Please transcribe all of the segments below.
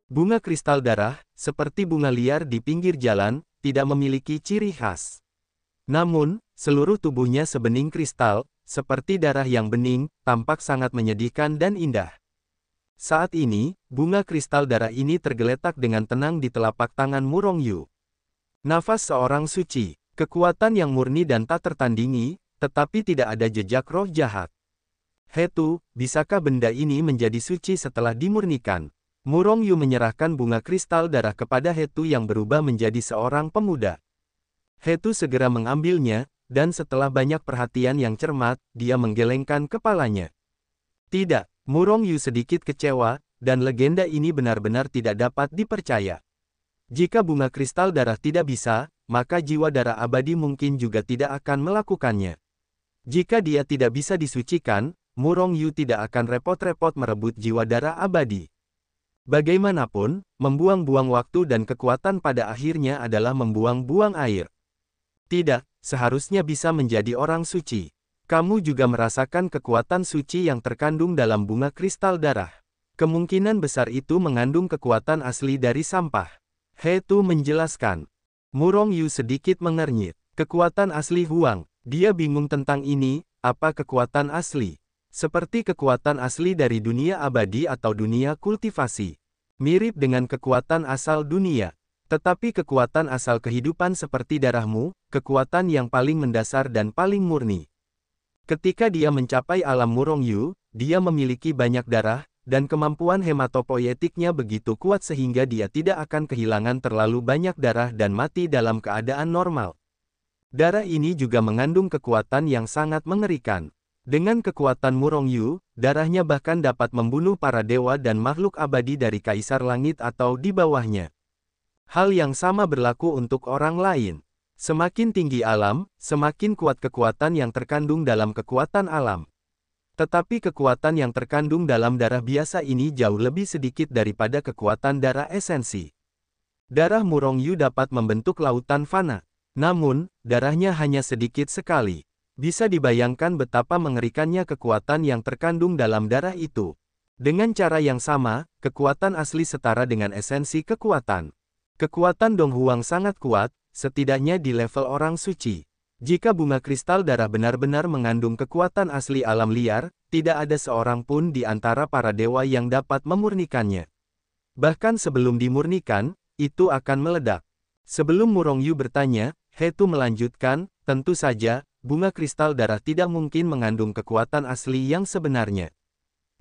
Bunga kristal darah, seperti bunga liar di pinggir jalan, tidak memiliki ciri khas. Namun, seluruh tubuhnya sebening kristal, seperti darah yang bening, tampak sangat menyedihkan dan indah. Saat ini, bunga kristal darah ini tergeletak dengan tenang di telapak tangan Murongyu. Nafas seorang suci, kekuatan yang murni dan tak tertandingi, tetapi tidak ada jejak roh jahat. Hetu, bisakah benda ini menjadi suci setelah dimurnikan? Murongyu menyerahkan bunga kristal darah kepada Hetu yang berubah menjadi seorang pemuda. Hetu segera mengambilnya, dan setelah banyak perhatian yang cermat, dia menggelengkan kepalanya. Tidak, Murongyu sedikit kecewa, dan legenda ini benar-benar tidak dapat dipercaya. Jika bunga kristal darah tidak bisa, maka jiwa darah abadi mungkin juga tidak akan melakukannya. Jika dia tidak bisa disucikan, Murongyu tidak akan repot-repot merebut jiwa darah abadi. Bagaimanapun, membuang-buang waktu dan kekuatan pada akhirnya adalah membuang-buang air. Tidak, seharusnya bisa menjadi orang suci. Kamu juga merasakan kekuatan suci yang terkandung dalam bunga kristal darah. Kemungkinan besar itu mengandung kekuatan asli dari sampah. Hetu menjelaskan. Murongyu sedikit mengernyit. Kekuatan asli Huang. Dia bingung tentang ini, apa kekuatan asli? Seperti kekuatan asli dari dunia abadi atau dunia kultivasi. Mirip dengan kekuatan asal dunia. Tetapi kekuatan asal kehidupan seperti darahmu, kekuatan yang paling mendasar dan paling murni. Ketika dia mencapai alam Murongyu, dia memiliki banyak darah, dan kemampuan hematopoietiknya begitu kuat sehingga dia tidak akan kehilangan terlalu banyak darah dan mati dalam keadaan normal. Darah ini juga mengandung kekuatan yang sangat mengerikan. Dengan kekuatan Murongyu, darahnya bahkan dapat membunuh para dewa dan makhluk abadi dari Kaisar Langit atau di bawahnya. Hal yang sama berlaku untuk orang lain. Semakin tinggi alam, semakin kuat kekuatan yang terkandung dalam kekuatan alam. Tetapi kekuatan yang terkandung dalam darah biasa ini jauh lebih sedikit daripada kekuatan darah esensi. Darah Murongyu dapat membentuk lautan fana. Namun, darahnya hanya sedikit sekali. Bisa dibayangkan betapa mengerikannya kekuatan yang terkandung dalam darah itu. Dengan cara yang sama, kekuatan asli setara dengan esensi kekuatan. Kekuatan Dong Huang sangat kuat, setidaknya di level orang suci. Jika bunga kristal darah benar-benar mengandung kekuatan asli alam liar, tidak ada seorang pun di antara para dewa yang dapat memurnikannya. Bahkan sebelum dimurnikan, itu akan meledak. Sebelum Murongyu bertanya, Hetu melanjutkan, tentu saja, bunga kristal darah tidak mungkin mengandung kekuatan asli yang sebenarnya.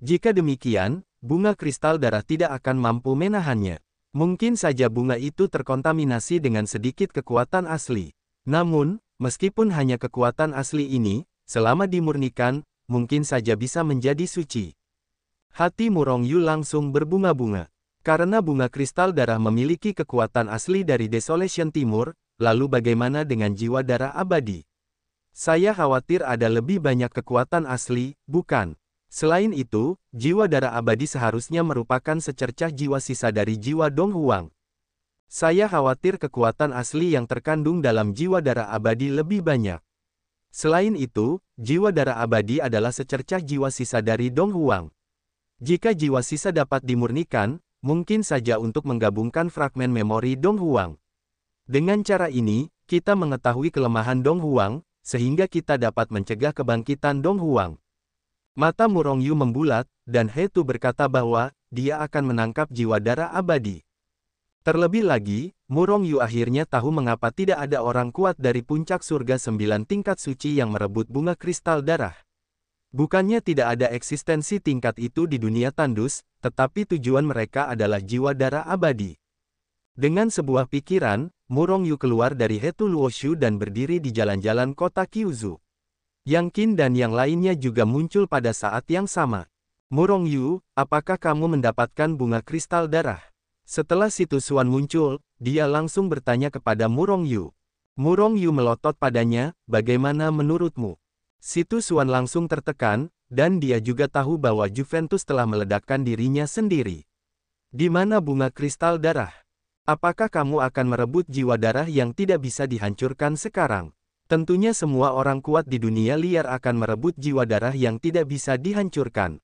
Jika demikian, bunga kristal darah tidak akan mampu menahannya. Mungkin saja bunga itu terkontaminasi dengan sedikit kekuatan asli. Namun, meskipun hanya kekuatan asli ini, selama dimurnikan, mungkin saja bisa menjadi suci. Hati Murongyu langsung berbunga-bunga. Karena bunga kristal darah memiliki kekuatan asli dari Desolation Timur, lalu bagaimana dengan jiwa darah abadi? Saya khawatir ada lebih banyak kekuatan asli, bukan? Selain itu, jiwa darah abadi seharusnya merupakan secercah jiwa sisa dari jiwa Dong Huang. Saya khawatir kekuatan asli yang terkandung dalam jiwa darah abadi lebih banyak. Selain itu, jiwa darah abadi adalah secercah jiwa sisa dari Dong Huang. Jika jiwa sisa dapat dimurnikan, mungkin saja untuk menggabungkan fragmen memori Dong Huang. Dengan cara ini, kita mengetahui kelemahan Dong Huang, sehingga kita dapat mencegah kebangkitan Dong Huang. Mata Murongyu membulat, dan Hetu berkata bahwa dia akan menangkap jiwa darah abadi. Terlebih lagi, Murongyu akhirnya tahu mengapa tidak ada orang kuat dari puncak surga 9 tingkat suci yang merebut bunga kristal darah. Bukannya tidak ada eksistensi tingkat itu di dunia tandus, tetapi tujuan mereka adalah jiwa darah abadi. Dengan sebuah pikiran, Murongyu keluar dari Hetu Luoshu dan berdiri di jalan-jalan kota Kyuzu. Yang Qin dan yang lainnya juga muncul pada saat yang sama. Murongyu, apakah kamu mendapatkan bunga kristal darah? Setelah Situ Xuan muncul, dia langsung bertanya kepada Murongyu. Murongyu melotot padanya, bagaimana menurutmu? Situ Xuan langsung tertekan, dan dia juga tahu bahwa Juventus telah meledakkan dirinya sendiri. Di mana bunga kristal darah? Apakah kamu akan merebut jiwa darah yang tidak bisa dihancurkan sekarang? Tentunya semua orang kuat di dunia liar akan merebut jiwa darah yang tidak bisa dihancurkan.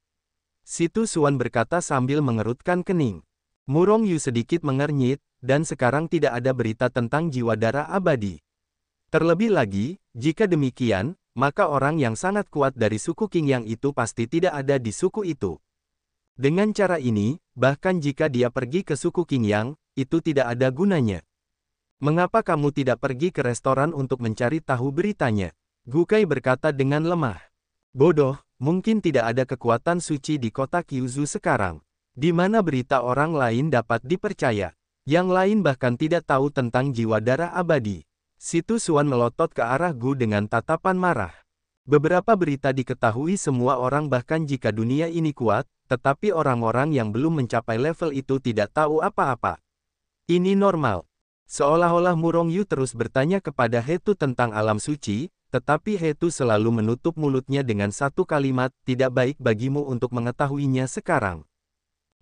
Situ Xuan berkata sambil mengerutkan kening. Murong Yu sedikit mengernyit, dan sekarang tidak ada berita tentang jiwa dara abadi. Terlebih lagi, jika demikian, maka orang yang sangat kuat dari suku Qingyang itu pasti tidak ada di suku itu. Dengan cara ini, bahkan jika dia pergi ke suku Qingyang, itu tidak ada gunanya. Mengapa kamu tidak pergi ke restoran untuk mencari tahu beritanya? Gu Kai berkata dengan lemah. Bodoh, mungkin tidak ada kekuatan suci di kota Kyuzu sekarang. Di mana berita orang lain dapat dipercaya. Yang lain bahkan tidak tahu tentang jiwa dara abadi. Si Tu Xuan melotot ke arah Gu dengan tatapan marah. Beberapa berita diketahui semua orang bahkan jika dunia ini kuat, tetapi orang-orang yang belum mencapai level itu tidak tahu apa-apa. Ini normal. Seolah-olah Murong Yu terus bertanya kepada He Tu tentang alam suci, tetapi He Tu selalu menutup mulutnya dengan satu kalimat, tidak baik bagimu untuk mengetahuinya sekarang.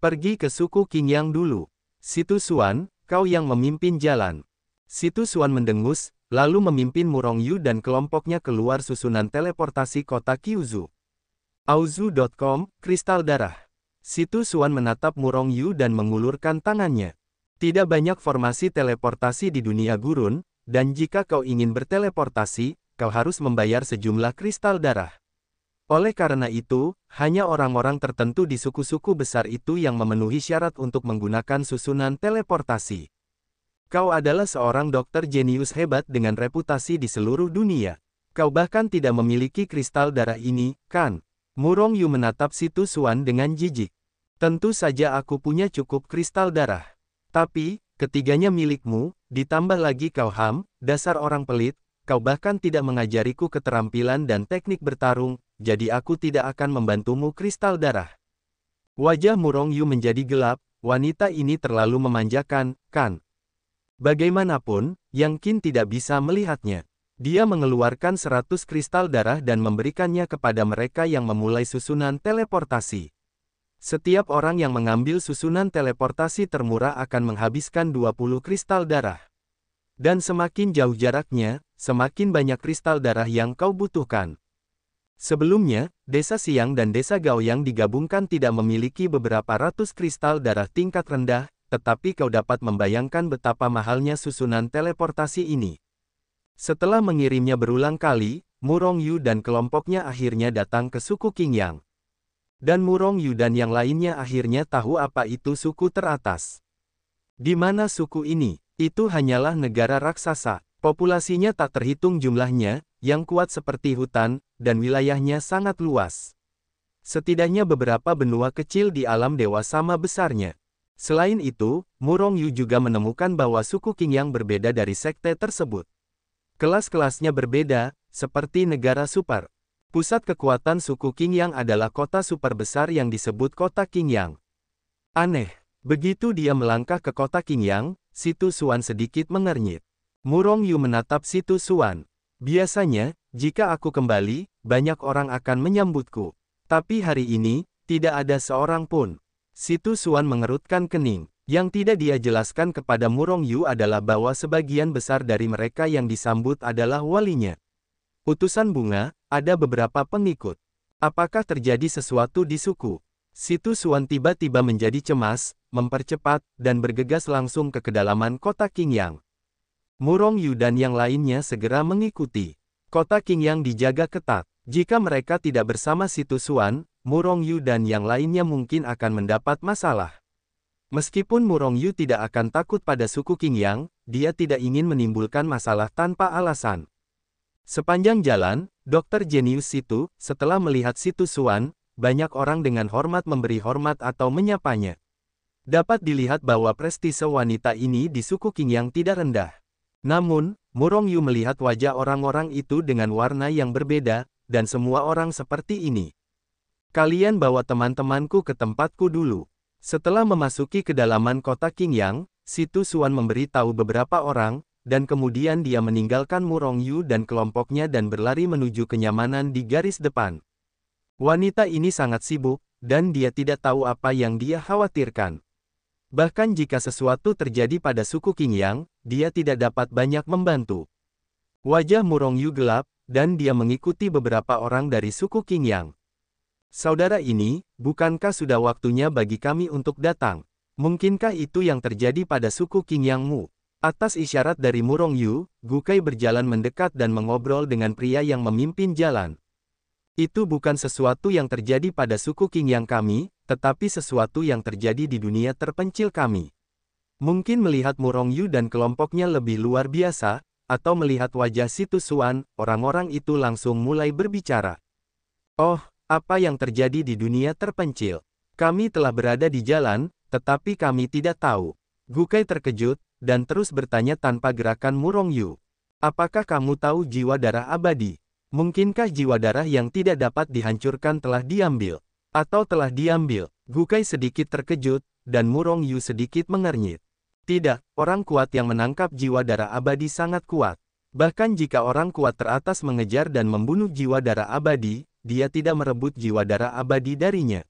Pergi ke suku Qingyang dulu. Si Tu Xuan, kau yang memimpin jalan. Si Tu Xuan mendengus, lalu memimpin Murong Yu dan kelompoknya keluar susunan teleportasi kota Kyuzu. Auzu.com, Kristal Darah. Si Tu Xuan menatap Murong Yu dan mengulurkan tangannya. Tidak banyak formasi teleportasi di dunia gurun, dan jika kau ingin berteleportasi, kau harus membayar sejumlah kristal darah. Oleh karena itu, hanya orang-orang tertentu di suku-suku besar itu yang memenuhi syarat untuk menggunakan susunan teleportasi. Kau adalah seorang dokter jenius hebat dengan reputasi di seluruh dunia. Kau bahkan tidak memiliki kristal darah ini, kan? Murong Yu menatap Si Tu Xuan dengan jijik. Tentu saja aku punya cukup kristal darah. Tapi, ketiganya milikmu, ditambah lagi kau dasar orang pelit, kau bahkan tidak mengajariku keterampilan dan teknik bertarung, jadi aku tidak akan membantumu kristal darah. Wajah Murong Yu menjadi gelap, wanita ini terlalu memanjakan, kan? Bagaimanapun, Yang Qin tidak bisa melihatnya. Dia mengeluarkan 100 kristal darah dan memberikannya kepada mereka yang memulai susunan teleportasi. Setiap orang yang mengambil susunan teleportasi termurah akan menghabiskan 20 kristal darah. Dan semakin jauh jaraknya, semakin banyak kristal darah yang kau butuhkan. Sebelumnya, Desa Siang dan Desa Gaoyang digabungkan tidak memiliki beberapa ratus kristal darah tingkat rendah, tetapi kau dapat membayangkan betapa mahalnya susunan teleportasi ini. Setelah mengirimnya berulang kali, Murong Yu dan kelompoknya akhirnya datang ke suku Qingyang. Dan Murong Yu dan yang lainnya akhirnya tahu apa itu suku teratas. Di mana suku ini? Itu hanyalah negara raksasa. Populasinya tak terhitung jumlahnya, yang kuat seperti hutan, dan wilayahnya sangat luas. Setidaknya beberapa benua kecil di alam dewa sama besarnya. Selain itu, Murong Yu juga menemukan bahwa suku Qingyang berbeda dari sekte tersebut. Kelas-kelasnya berbeda, seperti negara super. Pusat kekuatan suku Qingyang adalah kota super besar yang disebut kota Qingyang. Aneh, begitu dia melangkah ke kota Qingyang, Si Tu Xuan sedikit mengernyit. Murong Yu menatap Si Tu Xuan. Biasanya, jika aku kembali, banyak orang akan menyambutku. Tapi hari ini, tidak ada seorang pun. Si Tu Xuan mengerutkan kening. Yang tidak dia jelaskan kepada Murong Yu adalah bahwa sebagian besar dari mereka yang disambut adalah walinya. Utusan bunga, ada beberapa pengikut. Apakah terjadi sesuatu di suku? Si Tu Xuan tiba-tiba menjadi cemas, mempercepat, dan bergegas langsung ke kedalaman kota Qingyang. Murong Yu dan yang lainnya segera mengikuti. Kota Qingyang dijaga ketat. Jika mereka tidak bersama Si Tu Xuan, Murong Yu dan yang lainnya mungkin akan mendapat masalah. Meskipun Murong Yu tidak akan takut pada suku Qingyang, dia tidak ingin menimbulkan masalah tanpa alasan. Sepanjang jalan, Dokter Jenius itu, setelah melihat Si Tu Xuan, banyak orang dengan hormat memberi hormat atau menyapanya. Dapat dilihat bahwa prestise wanita ini di suku Qingyang tidak rendah. Namun, Murong Yu melihat wajah orang-orang itu dengan warna yang berbeda, dan semua orang seperti ini. Kalian bawa teman-temanku ke tempatku dulu. Setelah memasuki kedalaman kota Qingyang, Si Tu Xuan memberi tahu beberapa orang, dan kemudian dia meninggalkan Murong Yu dan kelompoknya dan berlari menuju kenyamanan di garis depan. Wanita ini sangat sibuk, dan dia tidak tahu apa yang dia khawatirkan. Bahkan jika sesuatu terjadi pada suku Qingyang, dia tidak dapat banyak membantu. Wajah Murong Yu gelap, dan dia mengikuti beberapa orang dari suku Qingyang. Saudara ini, bukankah sudah waktunya bagi kami untuk datang? Mungkinkah itu yang terjadi pada suku Qing Yang Mu? Atas isyarat dari Murong Yu, Gukai berjalan mendekat dan mengobrol dengan pria yang memimpin jalan. Itu bukan sesuatu yang terjadi pada suku Qing Yang kami, tetapi sesuatu yang terjadi di dunia terpencil kami. Mungkin melihat Murong Yu dan kelompoknya lebih luar biasa, atau melihat wajah Situ Xuan, orang-orang itu langsung mulai berbicara. Oh, apa yang terjadi di dunia terpencil? Kami telah berada di jalan, tetapi kami tidak tahu. Gukai terkejut, dan terus bertanya tanpa gerakan Murong Yu. Apakah kamu tahu jiwa darah abadi? Mungkinkah jiwa darah yang tidak dapat dihancurkan telah diambil? Atau telah diambil? Gukai sedikit terkejut, dan Murong Yu sedikit mengernyit. Tidak, orang kuat yang menangkap jiwa darah abadi sangat kuat. Bahkan jika orang kuat teratas mengejar dan membunuh jiwa darah abadi, dia tidak merebut jiwa darah abadi darinya.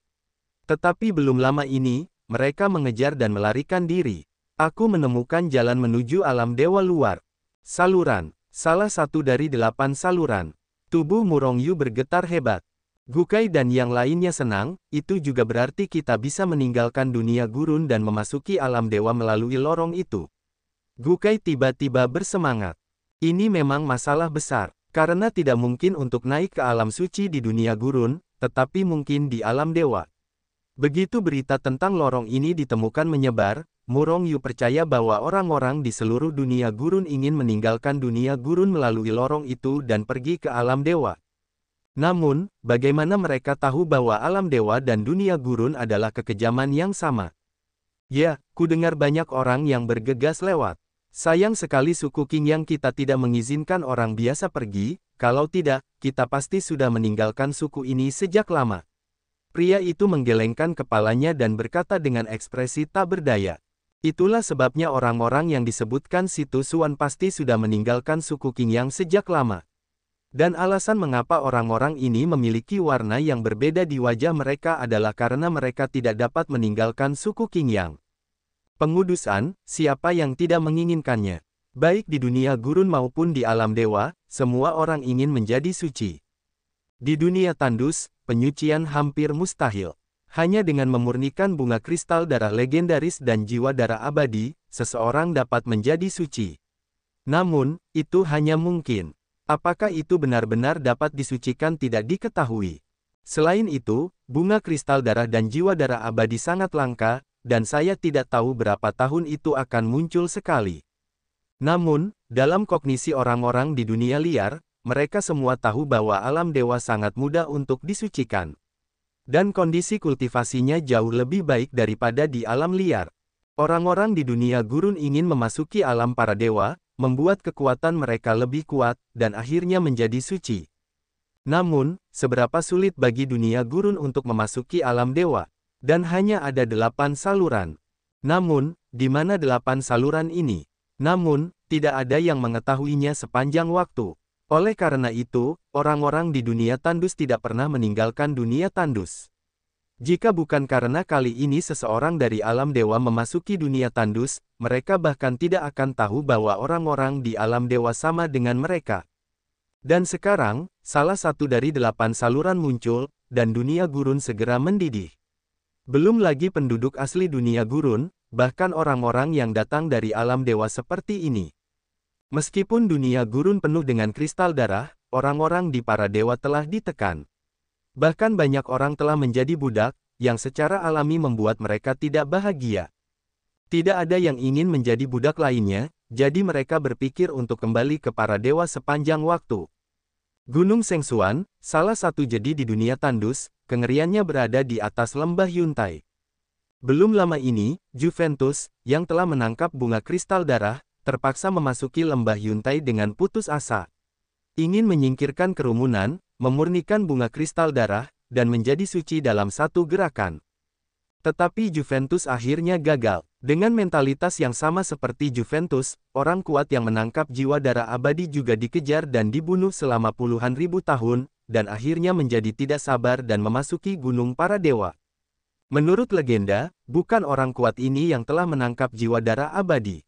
Tetapi belum lama ini, mereka mengejar dan melarikan diri. Aku menemukan jalan menuju alam dewa luar. Saluran. Salah satu dari 8 saluran. Tubuh Murong Yu bergetar hebat. Gukai dan yang lainnya senang, itu juga berarti kita bisa meninggalkan dunia gurun dan memasuki alam dewa melalui lorong itu. Gukai tiba-tiba bersemangat. Ini memang masalah besar, karena tidak mungkin untuk naik ke alam suci di dunia gurun, tetapi mungkin di alam dewa. Begitu berita tentang lorong ini ditemukan menyebar, Murong Yu percaya bahwa orang-orang di seluruh dunia gurun ingin meninggalkan dunia gurun melalui lorong itu dan pergi ke alam dewa. Namun, bagaimana mereka tahu bahwa alam dewa dan dunia gurun adalah kekejaman yang sama? Ya, ku dengar banyak orang yang bergegas lewat. Sayang sekali suku Qing yang kita tidak mengizinkan orang biasa pergi, kalau tidak, kita pasti sudah meninggalkan suku ini sejak lama. Pria itu menggelengkan kepalanya dan berkata dengan ekspresi tak berdaya. Itulah sebabnya orang-orang yang disebutkan Situ Xuan pasti sudah meninggalkan suku Qing Yang sejak lama. Dan alasan mengapa orang-orang ini memiliki warna yang berbeda di wajah mereka adalah karena mereka tidak dapat meninggalkan suku Qing Yang. Pengudusan, siapa yang tidak menginginkannya? Baik di dunia gurun maupun di alam dewa, semua orang ingin menjadi suci. Di dunia tandus, penyucian hampir mustahil. Hanya dengan memurnikan bunga kristal darah legendaris dan jiwa darah abadi, seseorang dapat menjadi suci. Namun, itu hanya mungkin. Apakah itu benar-benar dapat disucikan tidak diketahui. Selain itu, bunga kristal darah dan jiwa darah abadi sangat langka, dan saya tidak tahu berapa tahun itu akan muncul sekali. Namun, dalam kognisi orang-orang di dunia liar, mereka semua tahu bahwa alam dewa sangat mudah untuk disucikan. Dan kondisi kultivasinya jauh lebih baik daripada di alam liar. Orang-orang di dunia gurun ingin memasuki alam para dewa, membuat kekuatan mereka lebih kuat, dan akhirnya menjadi suci. Namun, seberapa sulit bagi dunia gurun untuk memasuki alam dewa? Dan hanya ada 8 saluran. Namun, di mana 8 saluran ini? Namun, tidak ada yang mengetahuinya sepanjang waktu. Oleh karena itu, orang-orang di dunia tandus tidak pernah meninggalkan dunia tandus. Jika bukan karena kali ini seseorang dari alam dewa memasuki dunia tandus, mereka bahkan tidak akan tahu bahwa orang-orang di alam dewa sama dengan mereka. Dan sekarang, salah satu dari 8 saluran muncul, dan dunia gurun segera mendidih. Belum lagi penduduk asli dunia gurun, bahkan orang-orang yang datang dari alam dewa seperti ini. Meskipun dunia gurun penuh dengan kristal darah, orang-orang di para dewa telah ditekan. Bahkan banyak orang telah menjadi budak, yang secara alami membuat mereka tidak bahagia. Tidak ada yang ingin menjadi budak lainnya, jadi mereka berpikir untuk kembali ke para dewa sepanjang waktu. Gunung Sengsuan, salah satu jadi di dunia tandus, kengeriannya berada di atas lembah Yuntai. Belum lama ini, Juventus, yang telah menangkap bunga kristal darah, terpaksa memasuki lembah Yuntai dengan putus asa. Ingin menyingkirkan kerumunan, memurnikan bunga kristal darah, dan menjadi suci dalam satu gerakan. Tetapi Juventus akhirnya gagal. Dengan mentalitas yang sama seperti Juventus, orang kuat yang menangkap jiwa darah abadi juga dikejar dan dibunuh selama puluhan ribu tahun, dan akhirnya menjadi tidak sabar dan memasuki gunung para dewa. Menurut legenda, bukan orang kuat ini yang telah menangkap jiwa darah abadi.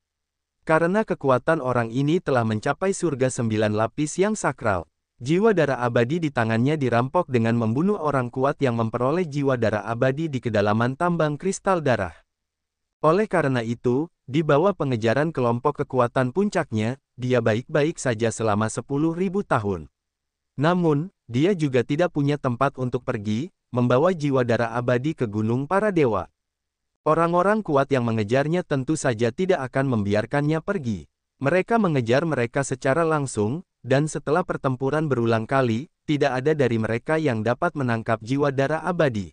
Karena kekuatan orang ini telah mencapai surga 9 lapis yang sakral. Jiwa darah abadi di tangannya dirampok dengan membunuh orang kuat yang memperoleh jiwa darah abadi di kedalaman tambang kristal darah. Oleh karena itu, di bawah pengejaran kelompok kekuatan puncaknya, dia baik-baik saja selama 10.000 tahun. Namun, dia juga tidak punya tempat untuk pergi, membawa jiwa dara abadi ke gunung para dewa. Orang-orang kuat yang mengejarnya tentu saja tidak akan membiarkannya pergi. Mereka mengejar mereka secara langsung, dan setelah pertempuran berulang kali, tidak ada dari mereka yang dapat menangkap jiwa dara abadi.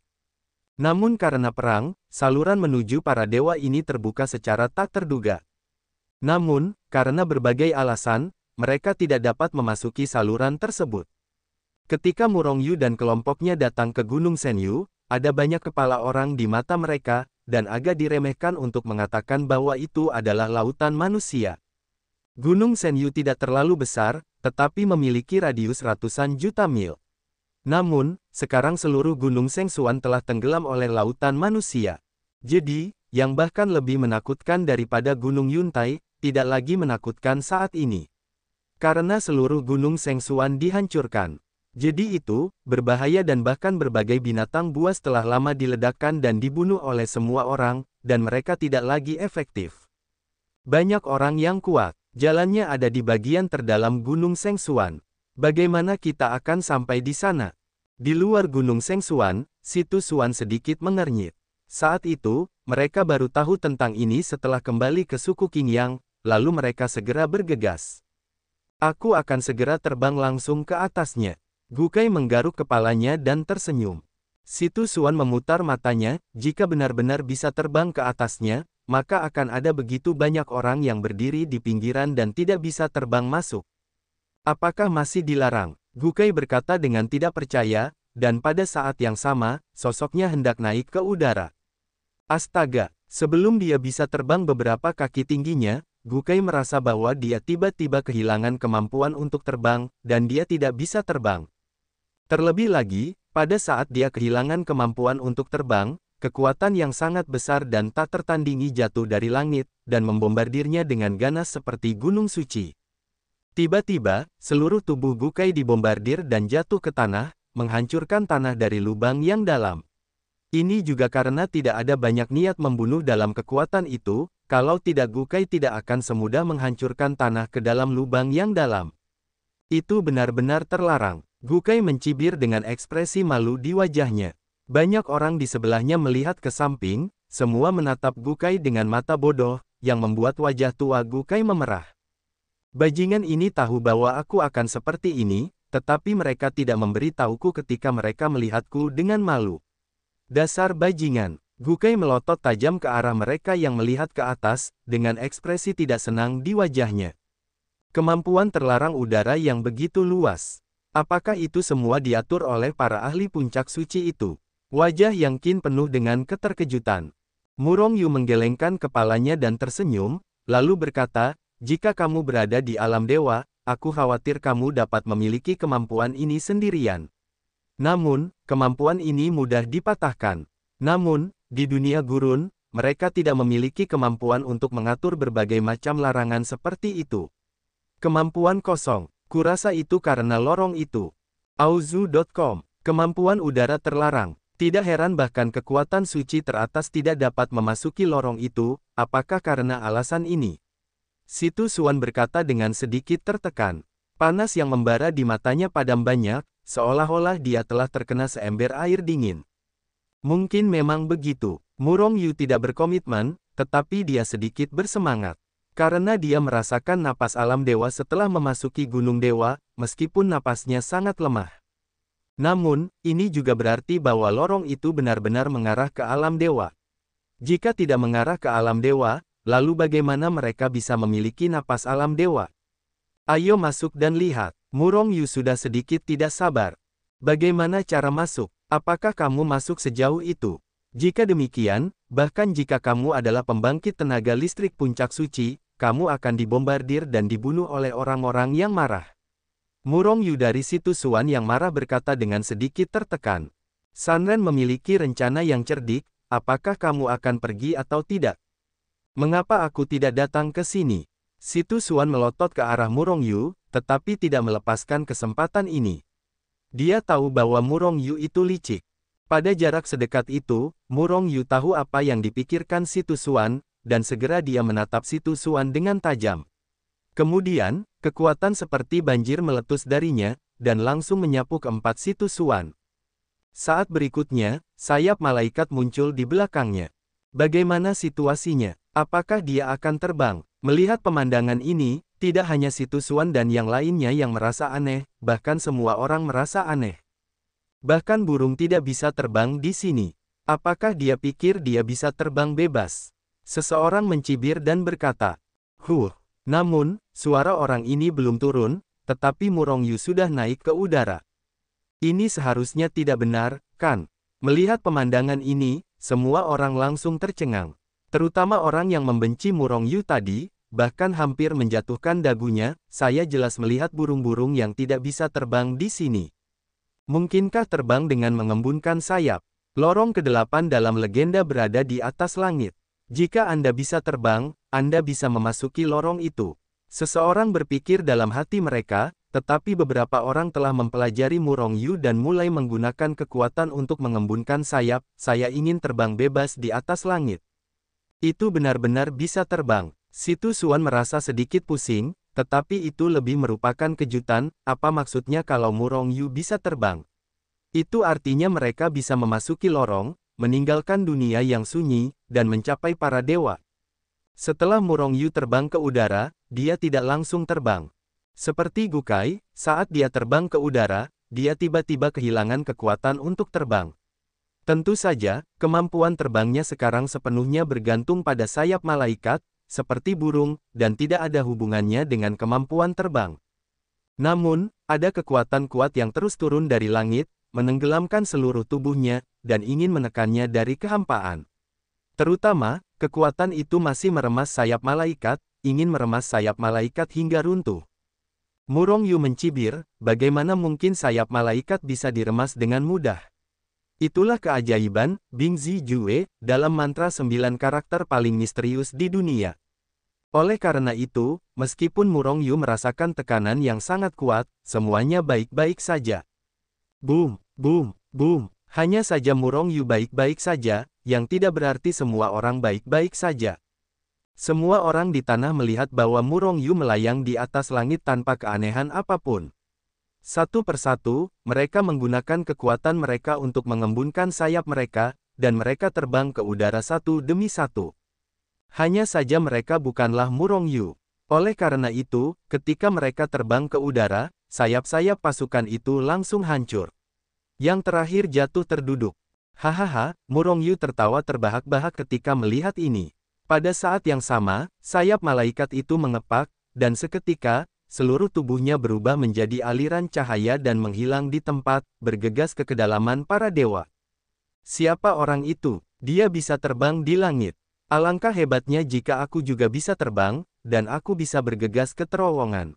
Namun karena perang, saluran menuju para dewa ini terbuka secara tak terduga. Namun, karena berbagai alasan, mereka tidak dapat memasuki saluran tersebut. Ketika Murong Yu dan kelompoknya datang ke Gunung Senyu, ada banyak kepala orang di mata mereka, dan agak diremehkan untuk mengatakan bahwa itu adalah lautan manusia. Gunung Senyu tidak terlalu besar, tetapi memiliki radius ratusan juta mil. Namun, sekarang seluruh Gunung Sengsuan telah tenggelam oleh lautan manusia. Jadi, yang bahkan lebih menakutkan daripada Gunung Yuntai, tidak lagi menakutkan saat ini. Karena seluruh Gunung Sengsuan dihancurkan. Jadi itu, berbahaya dan bahkan berbagai binatang buas telah lama diledakkan dan dibunuh oleh semua orang, dan mereka tidak lagi efektif. Banyak orang yang kuat, jalannya ada di bagian terdalam Gunung Sengsuan. Bagaimana kita akan sampai di sana? Di luar Gunung Sengsuan, Situ Suan sedikit mengernyit. Saat itu, mereka baru tahu tentang ini setelah kembali ke suku Qingyang, lalu mereka segera bergegas. Aku akan segera terbang langsung ke atasnya. Gukai menggaruk kepalanya dan tersenyum. Situ Suan memutar matanya, jika benar-benar bisa terbang ke atasnya, maka akan ada begitu banyak orang yang berdiri di pinggiran dan tidak bisa terbang masuk. Apakah masih dilarang? Gukai berkata dengan tidak percaya, dan pada saat yang sama, sosoknya hendak naik ke udara. Astaga, sebelum dia bisa terbang beberapa kaki tingginya, Gukai merasa bahwa dia tiba-tiba kehilangan kemampuan untuk terbang, dan dia tidak bisa terbang. Terlebih lagi, pada saat dia kehilangan kemampuan untuk terbang, kekuatan yang sangat besar dan tak tertandingi jatuh dari langit, dan membombardirnya dengan ganas seperti gunung suci. Tiba-tiba, seluruh tubuh Gukai dibombardir dan jatuh ke tanah, menghancurkan tanah dari lubang yang dalam. Ini juga karena tidak ada banyak niat membunuh dalam kekuatan itu, kalau tidak Gukai tidak akan semudah menghancurkan tanah ke dalam lubang yang dalam. Itu benar-benar terlarang. Gukai mencibir dengan ekspresi malu di wajahnya. Banyak orang di sebelahnya melihat ke samping, semua menatap Gukai dengan mata bodoh, yang membuat wajah tua Gukai memerah. Bajingan ini tahu bahwa aku akan seperti ini, tetapi mereka tidak memberi tahuku ketika mereka melihatku dengan malu. Dasar bajingan. Gukai melotot tajam ke arah mereka yang melihat ke atas, dengan ekspresi tidak senang di wajahnya. Kemampuan terlarang udara yang begitu luas. Apakah itu semua diatur oleh para ahli puncak suci itu? Wajah Yang Qin penuh dengan keterkejutan. Murong Yu menggelengkan kepalanya dan tersenyum, lalu berkata, jika kamu berada di alam dewa, aku khawatir kamu dapat memiliki kemampuan ini sendirian. Namun, kemampuan ini mudah dipatahkan. Namun, di dunia gurun, mereka tidak memiliki kemampuan untuk mengatur berbagai macam larangan seperti itu. Kemampuan kosong. Kurasa itu karena lorong itu. Auzu.com. Kemampuan udara terlarang. Tidak heran bahkan kekuatan suci teratas tidak dapat memasuki lorong itu, apakah karena alasan ini? Situ Suan berkata dengan sedikit tertekan. Panas yang membara di matanya padam banyak, seolah-olah dia telah terkena seember air dingin. Mungkin memang begitu. Murong Yu tidak berkomitmen, tetapi dia sedikit bersemangat. Karena dia merasakan napas alam dewa setelah memasuki gunung dewa, meskipun napasnya sangat lemah. Namun, ini juga berarti bahwa lorong itu benar-benar mengarah ke alam dewa. Jika tidak mengarah ke alam dewa, lalu bagaimana mereka bisa memiliki napas alam dewa? Ayo masuk dan lihat. Murong Yu sudah sedikit tidak sabar. Bagaimana cara masuk? Apakah kamu masuk sejauh itu? Jika demikian, bahkan jika kamu adalah pembangkit tenaga listrik puncak suci, kamu akan dibombardir dan dibunuh oleh orang-orang yang marah. Murong Yu dari Situ Suan yang marah berkata dengan sedikit tertekan. Sanren memiliki rencana yang cerdik, apakah kamu akan pergi atau tidak? Mengapa aku tidak datang ke sini? Situ Suan melotot ke arah Murong Yu, tetapi tidak melepaskan kesempatan ini. Dia tahu bahwa Murong Yu itu licik. Pada jarak sedekat itu, Murong Yu tahu apa yang dipikirkan Si Tu Xuan, dan segera dia menatap Si Tu Xuan dengan tajam. Kemudian, kekuatan seperti banjir meletus darinya, dan langsung menyapu keempat Si Tu Xuan. Saat berikutnya, sayap malaikat muncul di belakangnya. Bagaimana situasinya? Apakah dia akan terbang? Melihat pemandangan ini, tidak hanya Si Tu Xuan dan yang lainnya yang merasa aneh, bahkan semua orang merasa aneh. Bahkan burung tidak bisa terbang di sini. Apakah dia pikir dia bisa terbang bebas? Seseorang mencibir dan berkata, Namun, suara orang ini belum turun, tetapi Murong Yu sudah naik ke udara. Ini seharusnya tidak benar, kan? Melihat pemandangan ini, semua orang langsung tercengang. Terutama orang yang membenci Murong Yu tadi, bahkan hampir menjatuhkan dagunya. Saya jelas melihat burung-burung yang tidak bisa terbang di sini. Mungkinkah terbang dengan mengembunkan sayap? Lorong ke-8 dalam legenda berada di atas langit. Jika Anda bisa terbang, Anda bisa memasuki lorong itu. Seseorang berpikir dalam hati mereka, tetapi beberapa orang telah mempelajari Murong Yu dan mulai menggunakan kekuatan untuk mengembunkan sayap. Saya ingin terbang bebas di atas langit. Itu benar-benar bisa terbang. Si Tu Xuan merasa sedikit pusing, tetapi itu lebih merupakan kejutan. Apa maksudnya kalau Murong Yu bisa terbang? Itu artinya mereka bisa memasuki lorong, meninggalkan dunia yang sunyi, dan mencapai para dewa. Setelah Murong Yu terbang ke udara, dia tidak langsung terbang. Seperti Gukai, saat dia terbang ke udara, dia tiba-tiba kehilangan kekuatan untuk terbang. Tentu saja, kemampuan terbangnya sekarang sepenuhnya bergantung pada sayap malaikat, seperti burung, dan tidak ada hubungannya dengan kemampuan terbang. Namun, ada kekuatan kuat yang terus turun dari langit, menenggelamkan seluruh tubuhnya, dan ingin menekannya dari kehampaan. Terutama, kekuatan itu masih meremas sayap malaikat, ingin meremas sayap malaikat hingga runtuh. Murong Yu mencibir, bagaimana mungkin sayap malaikat bisa diremas dengan mudah? Itulah keajaiban, Bing Zi Jue, dalam mantra 9 karakter paling misterius di dunia. Oleh karena itu, meskipun Murong Yu merasakan tekanan yang sangat kuat, semuanya baik-baik saja. Boom, boom, boom. Hanya saja Murong Yu baik-baik saja, yang tidak berarti semua orang baik-baik saja. Semua orang di tanah melihat bahwa Murong Yu melayang di atas langit tanpa keanehan apapun. Satu persatu, mereka menggunakan kekuatan mereka untuk mengembunkan sayap mereka, dan mereka terbang ke udara satu demi satu. Hanya saja mereka bukanlah Murong Yu. Oleh karena itu, ketika mereka terbang ke udara, sayap-sayap pasukan itu langsung hancur. Yang terakhir jatuh terduduk. Hahaha, Murong Yu tertawa terbahak-bahak ketika melihat ini. Pada saat yang sama, sayap malaikat itu mengepak, dan seketika, seluruh tubuhnya berubah menjadi aliran cahaya dan menghilang di tempat, bergegas ke kedalaman para dewa. Siapa orang itu? Dia bisa terbang di langit. Alangkah hebatnya jika aku juga bisa terbang, dan aku bisa bergegas ke terowongan.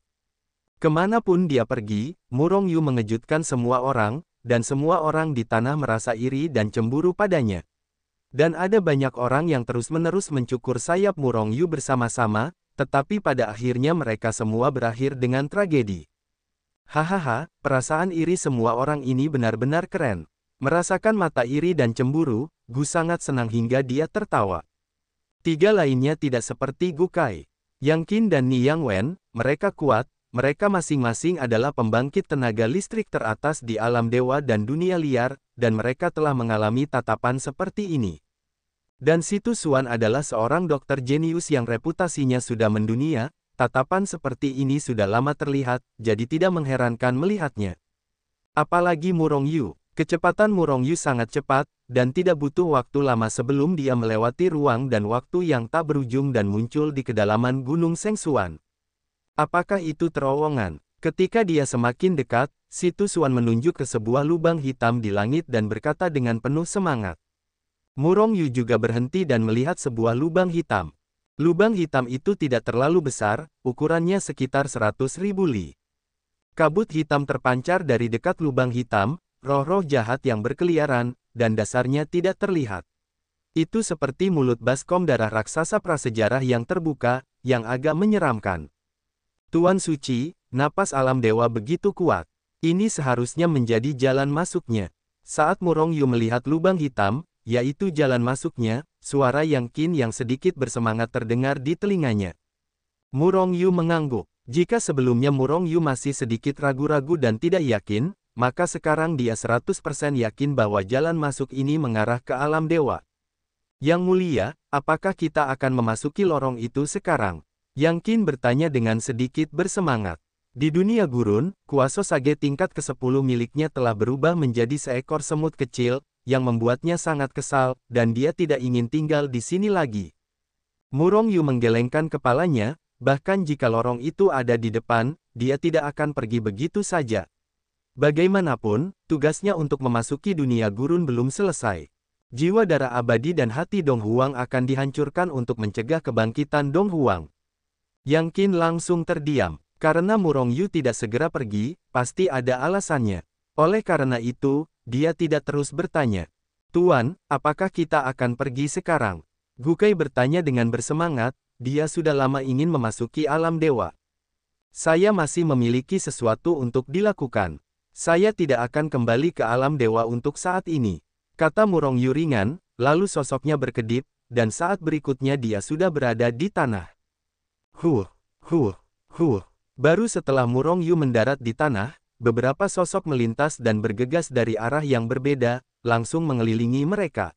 Kemanapun dia pergi, Murong Yu mengejutkan semua orang, dan semua orang di tanah merasa iri dan cemburu padanya. Dan ada banyak orang yang terus-menerus mencukur sayap Murong Yu bersama-sama, tetapi pada akhirnya mereka semua berakhir dengan tragedi. Hahaha, perasaan iri semua orang ini benar-benar keren. Merasakan mata iri dan cemburu, Gu sangat senang hingga dia tertawa. Tiga lainnya tidak seperti Gukai. Yang Qin dan Ni Yang Wen, mereka kuat, mereka masing-masing adalah pembangkit tenaga listrik teratas di alam dewa dan dunia liar, dan mereka telah mengalami tatapan seperti ini. Dan Si Tu Xuan adalah seorang dokter jenius yang reputasinya sudah mendunia, tatapan seperti ini sudah lama terlihat, jadi tidak mengherankan melihatnya. Apalagi Murong Yu. Kecepatan Murong Yu sangat cepat, dan tidak butuh waktu lama sebelum dia melewati ruang dan waktu yang tak berujung dan muncul di kedalaman Gunung Sengsuan. Apakah itu terowongan? Ketika dia semakin dekat, Si Tu Xuan menunjuk ke sebuah lubang hitam di langit dan berkata dengan penuh semangat. Murong Yu juga berhenti dan melihat sebuah lubang hitam. Lubang hitam itu tidak terlalu besar, ukurannya sekitar 100.000 li. Kabut hitam terpancar dari dekat lubang hitam, roh-roh jahat yang berkeliaran, dan dasarnya tidak terlihat. Itu seperti mulut baskom darah raksasa prasejarah yang terbuka, yang agak menyeramkan. Tuan Suci, napas alam dewa begitu kuat. Ini seharusnya menjadi jalan masuknya. Saat Murong Yu melihat lubang hitam, yaitu jalan masuknya, suara Yang Qin yang sedikit bersemangat terdengar di telinganya. Murong Yu mengangguk. Jika sebelumnya Murong Yu masih sedikit ragu-ragu dan tidak yakin, maka sekarang dia 100% yakin bahwa jalan masuk ini mengarah ke alam dewa. Yang mulia, apakah kita akan memasuki lorong itu sekarang? Yang Qin bertanya dengan sedikit bersemangat. Di dunia gurun, kuasa Sage tingkat ke-10 miliknya telah berubah menjadi seekor semut kecil, yang membuatnya sangat kesal, dan dia tidak ingin tinggal di sini lagi. Murong Yu menggelengkan kepalanya, bahkan jika lorong itu ada di depan, dia tidak akan pergi begitu saja. Bagaimanapun, tugasnya untuk memasuki dunia gurun belum selesai. Jiwa darah abadi dan hati Dong Huang akan dihancurkan untuk mencegah kebangkitan Dong Huang. Yang Qin langsung terdiam. Karena Murong Yu tidak segera pergi, pasti ada alasannya. Oleh karena itu, dia tidak terus bertanya. Tuan, apakah kita akan pergi sekarang? Gukai bertanya dengan bersemangat, dia sudah lama ingin memasuki alam dewa. Saya masih memiliki sesuatu untuk dilakukan. Saya tidak akan kembali ke alam dewa untuk saat ini. Kata Murong Yu ringan, lalu sosoknya berkedip, dan saat berikutnya dia sudah berada di tanah. Huh. Baru setelah Murong Yu mendarat di tanah, beberapa sosok melintas dan bergegas dari arah yang berbeda, langsung mengelilingi mereka.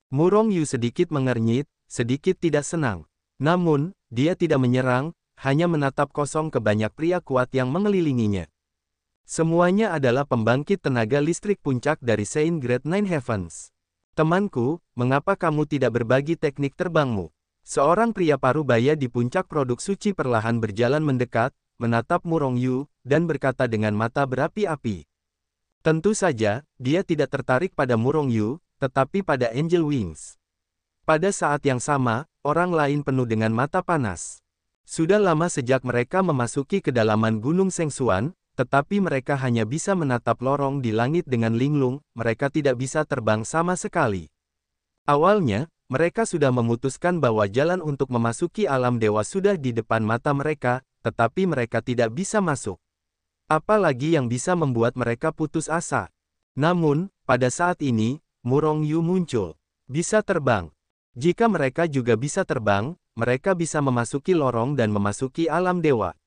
Murong Yu sedikit mengernyit, sedikit tidak senang. Namun, dia tidak menyerang, hanya menatap kosong ke banyak pria kuat yang mengelilinginya. Semuanya adalah pembangkit tenaga listrik puncak dari Saint Great Nine Heavens. Temanku, mengapa kamu tidak berbagi teknik terbangmu? Seorang pria parubaya di puncak produk suci perlahan berjalan mendekat, menatap Murong Yu, dan berkata dengan mata berapi-api. Tentu saja, dia tidak tertarik pada Murong Yu, tetapi pada Angel Wings. Pada saat yang sama, orang lain penuh dengan mata panas. Sudah lama sejak mereka memasuki kedalaman Gunung Sengsuan, tetapi mereka hanya bisa menatap lorong di langit dengan linglung, mereka tidak bisa terbang sama sekali. Awalnya, mereka sudah memutuskan bahwa jalan untuk memasuki alam dewa sudah di depan mata mereka, tetapi mereka tidak bisa masuk. Apalagi yang bisa membuat mereka putus asa. Namun, pada saat ini, Murong Yu muncul. Bisa terbang. Jika mereka juga bisa terbang, mereka bisa memasuki lorong dan memasuki alam dewa.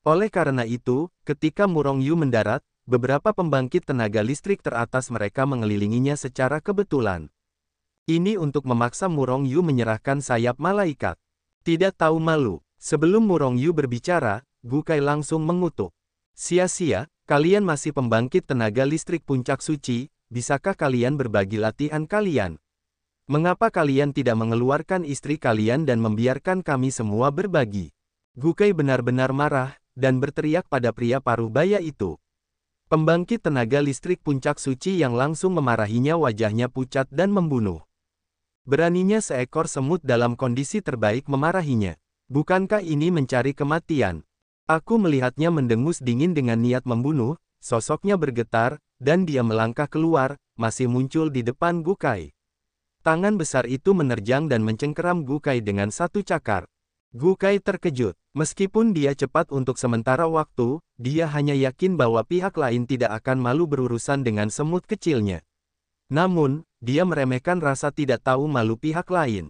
Oleh karena itu, ketika Murong Yu mendarat, beberapa pembangkit tenaga listrik teratas mereka mengelilinginya secara kebetulan. Ini untuk memaksa Murong Yu menyerahkan sayap malaikat. Tidak tahu malu. Sebelum Murong Yu berbicara, Gukai langsung mengutuk. Sia-sia, kalian masih pembangkit tenaga listrik puncak suci, bisakah kalian berbagi latihan kalian? Mengapa kalian tidak mengeluarkan istri kalian dan membiarkan kami semua berbagi? Gukai benar-benar marah, dan berteriak pada pria parubaya itu. Pembangkit tenaga listrik puncak suci yang langsung memarahinya wajahnya pucat dan membunuh. Beraninya seekor semut dalam kondisi terbaik memarahinya. Bukankah ini mencari kematian? Aku melihatnya mendengus dingin dengan niat membunuh, sosoknya bergetar, dan dia melangkah keluar, masih muncul di depan Gukai. Tangan besar itu menerjang dan mencengkeram Gukai dengan satu cakar. Gukai terkejut. Meskipun dia cepat untuk sementara waktu, dia hanya yakin bahwa pihak lain tidak akan malu berurusan dengan semut kecilnya. Namun, dia meremehkan rasa tidak tahu malu pihak lain.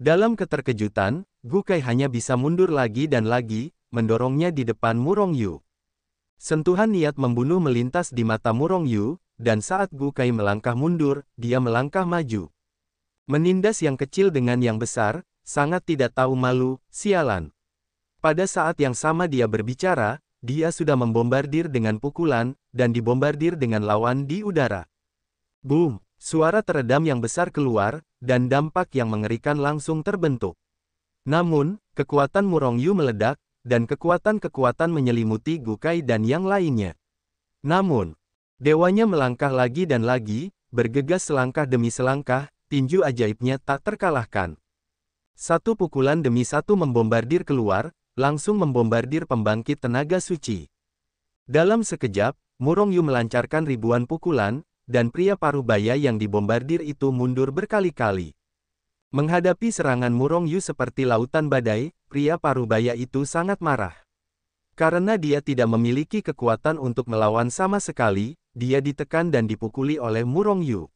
Dalam keterkejutan, Gukai hanya bisa mundur lagi dan lagi, mendorongnya di depan Murong Yu. Sentuhan niat membunuh melintas di mata Murong Yu, dan saat Gukai melangkah mundur, dia melangkah maju. Menindas yang kecil dengan yang besar, sangat tidak tahu malu, sialan. Pada saat yang sama dia berbicara, dia sudah membombardir dengan pukulan, dan dibombardir dengan lawan di udara. Boom! Suara teredam yang besar keluar, dan dampak yang mengerikan langsung terbentuk. Namun, kekuatan Murong Yu meledak, dan kekuatan-kekuatan menyelimuti Gukai dan yang lainnya. Namun, dewanya melangkah lagi dan lagi, bergegas selangkah demi selangkah, tinju ajaibnya tak terkalahkan. Satu pukulan demi satu membombardir keluar, langsung membombardir pembangkit tenaga suci. Dalam sekejap, Murong Yu melancarkan ribuan pukulan, dan pria parubaya yang dibombardir itu mundur berkali-kali. Menghadapi serangan Murong Yu seperti lautan badai, pria parubaya itu sangat marah. Karena dia tidak memiliki kekuatan untuk melawan sama sekali, dia ditekan dan dipukuli oleh Murong Yu.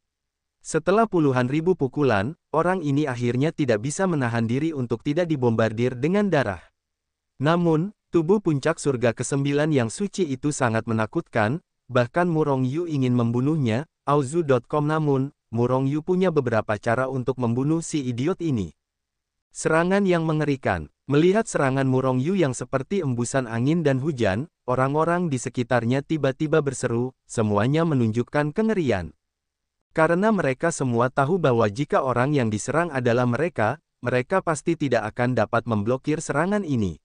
Setelah puluhan ribu pukulan, orang ini akhirnya tidak bisa menahan diri untuk tidak dibombardir dengan darah. Namun, tubuh puncak surga ke-9 yang suci itu sangat menakutkan, bahkan Murong Yu ingin membunuhnya. Auzu.com. Namun, Murong Yu punya beberapa cara untuk membunuh si idiot ini. Serangan yang mengerikan. Melihat serangan Murong Yu yang seperti embusan angin dan hujan, orang-orang di sekitarnya tiba-tiba berseru, semuanya menunjukkan kengerian. Karena mereka semua tahu bahwa jika orang yang diserang adalah mereka, mereka pasti tidak akan dapat memblokir serangan ini.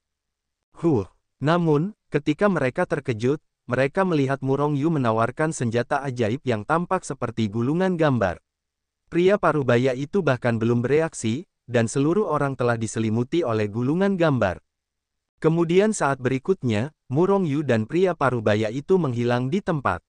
Namun, ketika mereka terkejut, mereka melihat Murong Yu menawarkan senjata ajaib yang tampak seperti gulungan gambar. Pria parubaya itu bahkan belum bereaksi, dan seluruh orang telah diselimuti oleh gulungan gambar. Kemudian saat berikutnya, Murong Yu dan pria parubaya itu menghilang di tempat.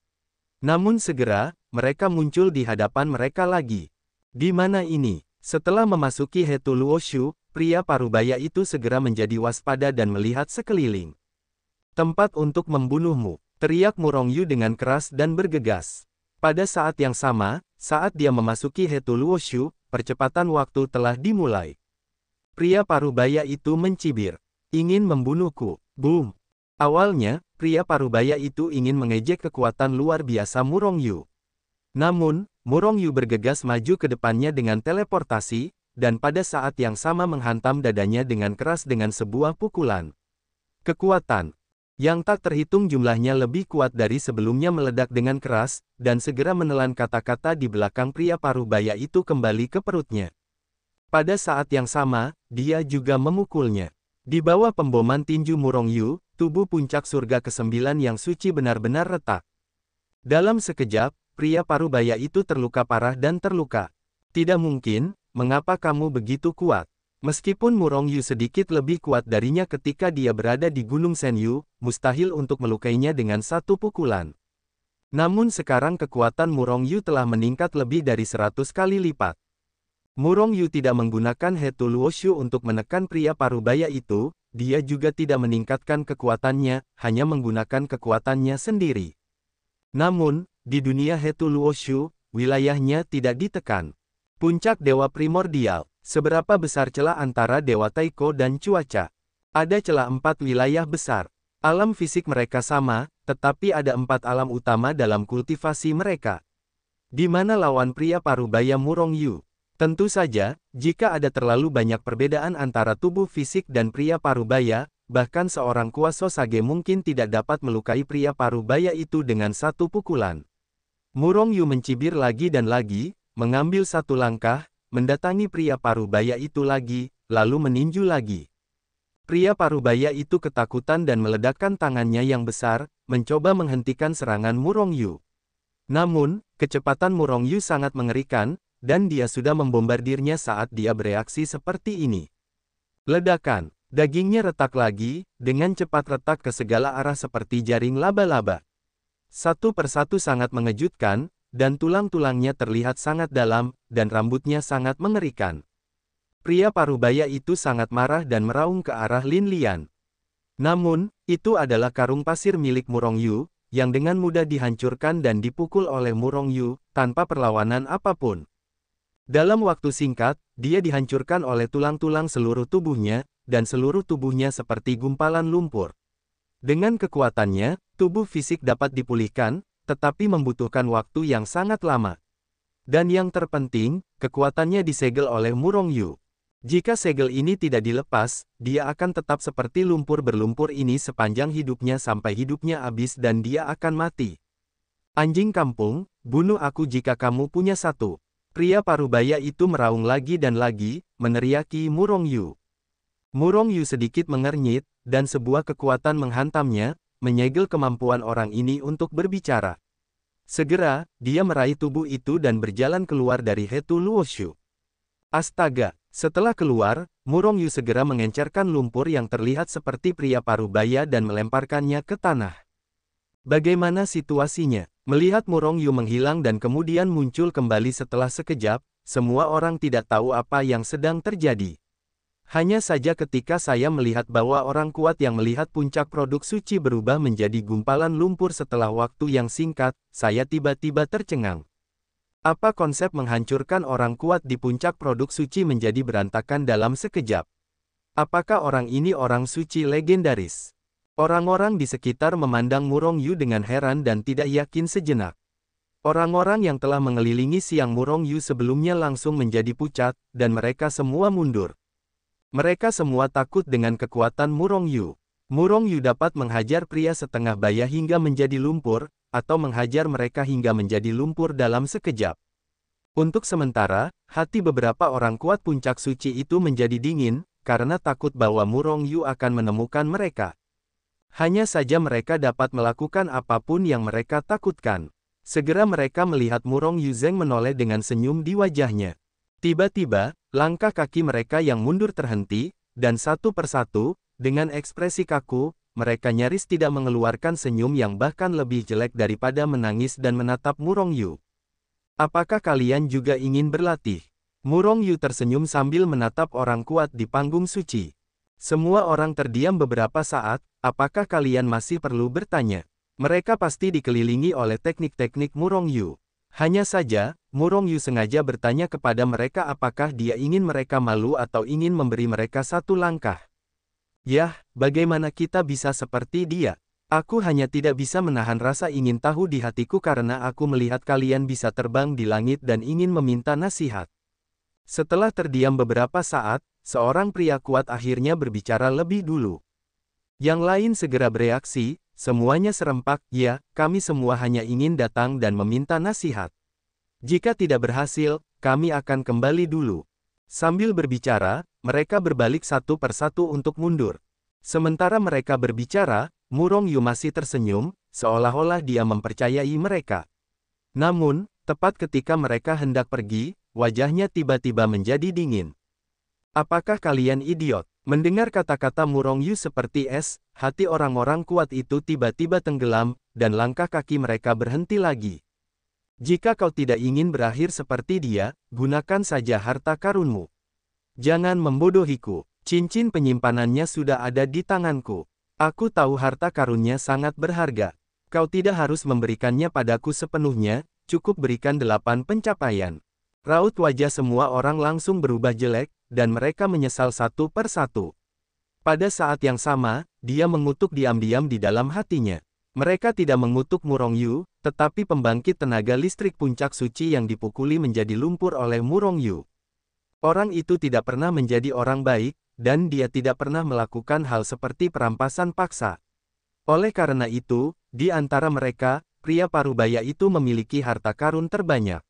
Namun segera, mereka muncul di hadapan mereka lagi. Di mana ini? Setelah memasuki Hetu Luoshu, pria parubaya itu segera menjadi waspada dan melihat sekeliling. Tempat untuk membunuhmu, teriak Murong Yu dengan keras dan bergegas. Pada saat yang sama, saat dia memasuki Hetu Luoshu, percepatan waktu telah dimulai. Pria parubaya itu mencibir. Ingin membunuhku. Boom. Awalnya, pria parubaya itu ingin mengejek kekuatan luar biasa Murong Yu. Namun, Murong Yu bergegas maju ke depannya dengan teleportasi, dan pada saat yang sama menghantam dadanya dengan keras dengan sebuah pukulan. Kekuatan yang tak terhitung jumlahnya lebih kuat dari sebelumnya meledak dengan keras, dan segera menelan kata-kata di belakang pria parubaya itu kembali ke perutnya. Pada saat yang sama, dia juga memukulnya. Di bawah pemboman tinju Murong Yu, tubuh puncak surga ke-9 yang suci benar-benar retak. Dalam sekejap, pria parubaya itu terluka parah dan terluka. Tidak mungkin, mengapa kamu begitu kuat? Meskipun Murong Yu sedikit lebih kuat darinya ketika dia berada di Gunung Senyu, mustahil untuk melukainya dengan satu pukulan. Namun sekarang kekuatan Murong Yu telah meningkat lebih dari 100 kali lipat. Murong Yu tidak menggunakan Hetu Luoshu untuk menekan pria parubaya itu, dia juga tidak meningkatkan kekuatannya, hanya menggunakan kekuatannya sendiri. Namun, di dunia Hetu Luoshu, wilayahnya tidak ditekan. Puncak Dewa Primordial. Seberapa besar celah antara Dewa Taiko dan cuaca? Ada celah 4 wilayah besar. Alam fisik mereka sama, tetapi ada 4 alam utama dalam kultivasi mereka. Di mana lawan pria parubaya Murong Yu? Tentu saja, jika ada terlalu banyak perbedaan antara tubuh fisik dan pria parubaya, bahkan seorang Kuasosage mungkin tidak dapat melukai pria parubaya itu dengan satu pukulan. Murong Yu mencibir lagi dan lagi, mengambil satu langkah, mendatangi pria parubaya itu lagi, lalu meninju lagi. Pria parubaya itu ketakutan dan meledakkan tangannya yang besar, mencoba menghentikan serangan Murong Yu. Namun, kecepatan Murong Yu sangat mengerikan, dan dia sudah membombardirnya saat dia bereaksi seperti ini. Ledakan, dagingnya retak lagi, dengan cepat retak ke segala arah seperti jaring laba-laba. Satu persatu sangat mengejutkan, dan tulang-tulangnya terlihat sangat dalam, dan rambutnya sangat mengerikan. Pria parubaya itu sangat marah dan meraung ke arah Lin Lian. Namun, itu adalah karung pasir milik Murong Yu, yang dengan mudah dihancurkan dan dipukul oleh Murong Yu, tanpa perlawanan apapun. Dalam waktu singkat, dia dihancurkan oleh tulang-tulang seluruh tubuhnya, dan seluruh tubuhnya seperti gumpalan lumpur. Dengan kekuatannya, tubuh fisik dapat dipulihkan, tetapi membutuhkan waktu yang sangat lama. Dan yang terpenting, kekuatannya disegel oleh Murong Yu. Jika segel ini tidak dilepas, dia akan tetap seperti lumpur berlumpur ini sepanjang hidupnya sampai hidupnya habis dan dia akan mati. Anjing kampung, bunuh aku jika kamu punya satu. Pria parubaya itu meraung lagi dan lagi, meneriaki Murong Yu. Murong Yu sedikit mengernyit, dan sebuah kekuatan menghantamnya, menyegel kemampuan orang ini untuk berbicara. Segera, dia meraih tubuh itu dan berjalan keluar dari Hetu Luoshu. Astaga! Setelah keluar, Murong Yu segera mengencerkan lumpur yang terlihat seperti pria parubaya dan melemparkannya ke tanah. Bagaimana situasinya? Melihat Murong Yu menghilang dan kemudian muncul kembali setelah sekejap, semua orang tidak tahu apa yang sedang terjadi. Hanya saja ketika saya melihat bahwa orang kuat yang melihat puncak produk suci berubah menjadi gumpalan lumpur setelah waktu yang singkat, saya tiba-tiba tercengang. Apa konsep menghancurkan orang kuat di puncak produk suci menjadi berantakan dalam sekejap? Apakah orang ini orang suci legendaris? Orang-orang di sekitar memandang Murong Yu dengan heran dan tidak yakin sejenak. Orang-orang yang telah mengelilingi siang Murong Yu sebelumnya langsung menjadi pucat, dan mereka semua mundur. Mereka semua takut dengan kekuatan Murong Yu. Murong Yu dapat menghajar pria setengah baya hingga menjadi lumpur, atau menghajar mereka hingga menjadi lumpur dalam sekejap. Untuk sementara, hati beberapa orang kuat puncak suci itu menjadi dingin, karena takut bahwa Murong Yu akan menemukan mereka. Hanya saja mereka dapat melakukan apapun yang mereka takutkan. Segera mereka melihat Murong Yu Zeng menoleh dengan senyum di wajahnya. Tiba-tiba, langkah kaki mereka yang mundur terhenti, dan satu persatu, dengan ekspresi kaku, mereka nyaris tidak mengeluarkan senyum yang bahkan lebih jelek daripada menangis dan menatap Murong Yu. Apakah kalian juga ingin berlatih? Murong Yu tersenyum sambil menatap orang kuat di panggung suci. Semua orang terdiam beberapa saat, apakah kalian masih perlu bertanya? Mereka pasti dikelilingi oleh teknik-teknik Murong Yu. Hanya saja, Murong Yu sengaja bertanya kepada mereka apakah dia ingin mereka malu atau ingin memberi mereka satu langkah. Yah, bagaimana kita bisa seperti dia? Aku hanya tidak bisa menahan rasa ingin tahu di hatiku karena aku melihat kalian bisa terbang di langit dan ingin meminta nasihat. Setelah terdiam beberapa saat, seorang pria kuat akhirnya berbicara lebih dulu. Yang lain segera bereaksi. Semuanya serempak, ya, kami semua hanya ingin datang dan meminta nasihat. Jika tidak berhasil, kami akan kembali dulu. Sambil berbicara, mereka berbalik satu persatu untuk mundur. Sementara mereka berbicara, Murong Yu masih tersenyum, seolah-olah dia mempercayai mereka. Namun, tepat ketika mereka hendak pergi, wajahnya tiba-tiba menjadi dingin. Apakah kalian idiot? Mendengar kata-kata Murong Yu seperti es, hati orang-orang kuat itu tiba-tiba tenggelam, dan langkah kaki mereka berhenti lagi. Jika kau tidak ingin berakhir seperti dia, gunakan saja harta karunmu. Jangan membodohiku, cincin penyimpanannya sudah ada di tanganku. Aku tahu harta karunnya sangat berharga. Kau tidak harus memberikannya padaku sepenuhnya, cukup berikan 8 pencapaian. Raut wajah semua orang langsung berubah jelek, dan mereka menyesal satu persatu. Pada saat yang sama, dia mengutuk diam-diam di dalam hatinya. Mereka tidak mengutuk Murong Yu, tetapi pembangkit tenaga listrik puncak suci yang dipukuli menjadi lumpur oleh Murong Yu. Orang itu tidak pernah menjadi orang baik, dan dia tidak pernah melakukan hal seperti perampasan paksa. Oleh karena itu, di antara mereka, pria parubaya itu memiliki harta karun terbanyak.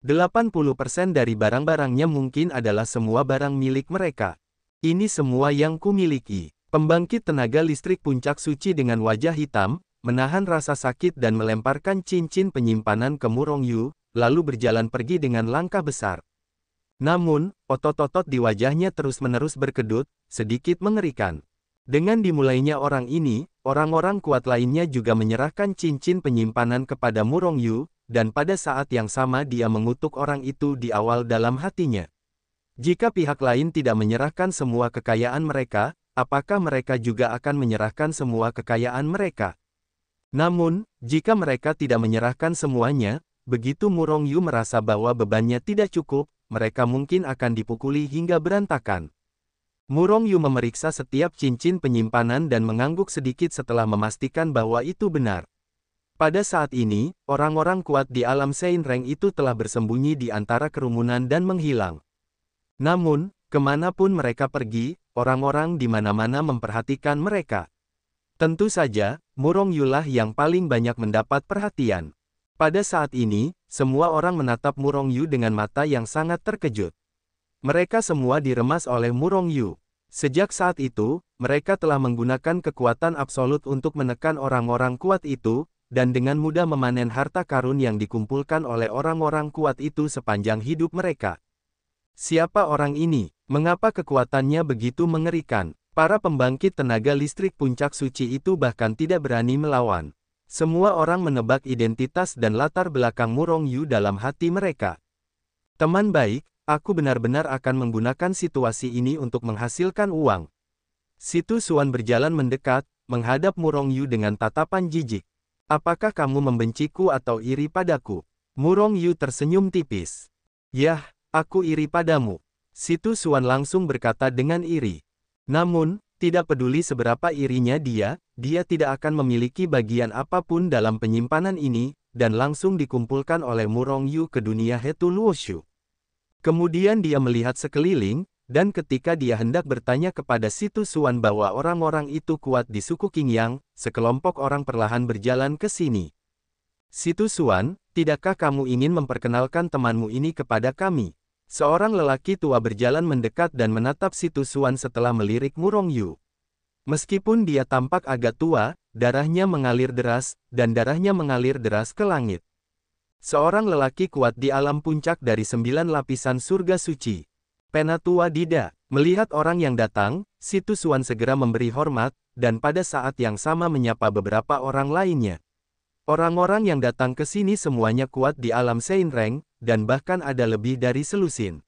80% dari barang-barangnya mungkin adalah semua barang milik mereka. Ini semua yang kumiliki. Pembangkit tenaga listrik puncak suci dengan wajah hitam, menahan rasa sakit dan melemparkan cincin penyimpanan ke Murong Yu, lalu berjalan pergi dengan langkah besar. Namun, otot-otot di wajahnya terus-menerus berkedut, sedikit mengerikan. Dengan dimulainya orang ini, orang-orang kuat lainnya juga menyerahkan cincin penyimpanan kepada Murong Yu, dan pada saat yang sama dia mengutuk orang itu di awal dalam hatinya. Jika pihak lain tidak menyerahkan semua kekayaan mereka, apakah mereka juga akan menyerahkan semua kekayaan mereka? Namun, jika mereka tidak menyerahkan semuanya, begitu Murong Yu merasa bahwa bebannya tidak cukup, mereka mungkin akan dipukuli hingga berantakan. Murong Yu memeriksa setiap cincin penyimpanan dan mengangguk sedikit setelah memastikan bahwa itu benar. Pada saat ini, orang-orang kuat di alam Seinreng itu telah bersembunyi di antara kerumunan dan menghilang. Namun, kemanapun mereka pergi, orang-orang di mana-mana memperhatikan mereka. Tentu saja, Murong Yu lah yang paling banyak mendapat perhatian. Pada saat ini, semua orang menatap Murong Yu dengan mata yang sangat terkejut. Mereka semua diremas oleh Murong Yu. Sejak saat itu, mereka telah menggunakan kekuatan absolut untuk menekan orang-orang kuat itu, dan dengan mudah memanen harta karun yang dikumpulkan oleh orang-orang kuat itu sepanjang hidup mereka. Siapa orang ini? Mengapa kekuatannya begitu mengerikan? Para pembangkit tenaga listrik puncak suci itu bahkan tidak berani melawan. Semua orang menebak identitas dan latar belakang Murong Yu dalam hati mereka. Teman baik, Aku benar-benar akan menggunakan situasi ini untuk menghasilkan uang. Situ Suan berjalan mendekat, menghadap Murong Yu dengan tatapan jijik. Apakah kamu membenciku atau iri padaku? Murong Yu tersenyum tipis. Yah, aku iri padamu. Situ Suan langsung berkata dengan iri. Namun, tidak peduli seberapa irinya dia tidak akan memiliki bagian apapun dalam penyimpanan ini, dan langsung dikumpulkan oleh Murong Yu ke dunia Hetu Luoshu. Kemudian dia melihat sekeliling, dan ketika dia hendak bertanya kepada Situ Suan bahwa orang-orang itu kuat di suku Qingyang, sekelompok orang perlahan berjalan ke sini. Situ Suan, tidakkah kamu ingin memperkenalkan temanmu ini kepada kami? Seorang lelaki tua berjalan mendekat dan menatap Situ Suan setelah melirik Murong Yu. Meskipun dia tampak agak tua, darahnya mengalir deras, dan darahnya mengalir deras ke langit. Seorang lelaki kuat di alam puncak dari 9 lapisan surga suci. Penatua Dida, melihat orang yang datang, Situ Suan segera memberi hormat, dan pada saat yang sama menyapa beberapa orang lainnya. Orang-orang yang datang ke sini semuanya kuat di alam Seinreng, dan bahkan ada lebih dari selusin.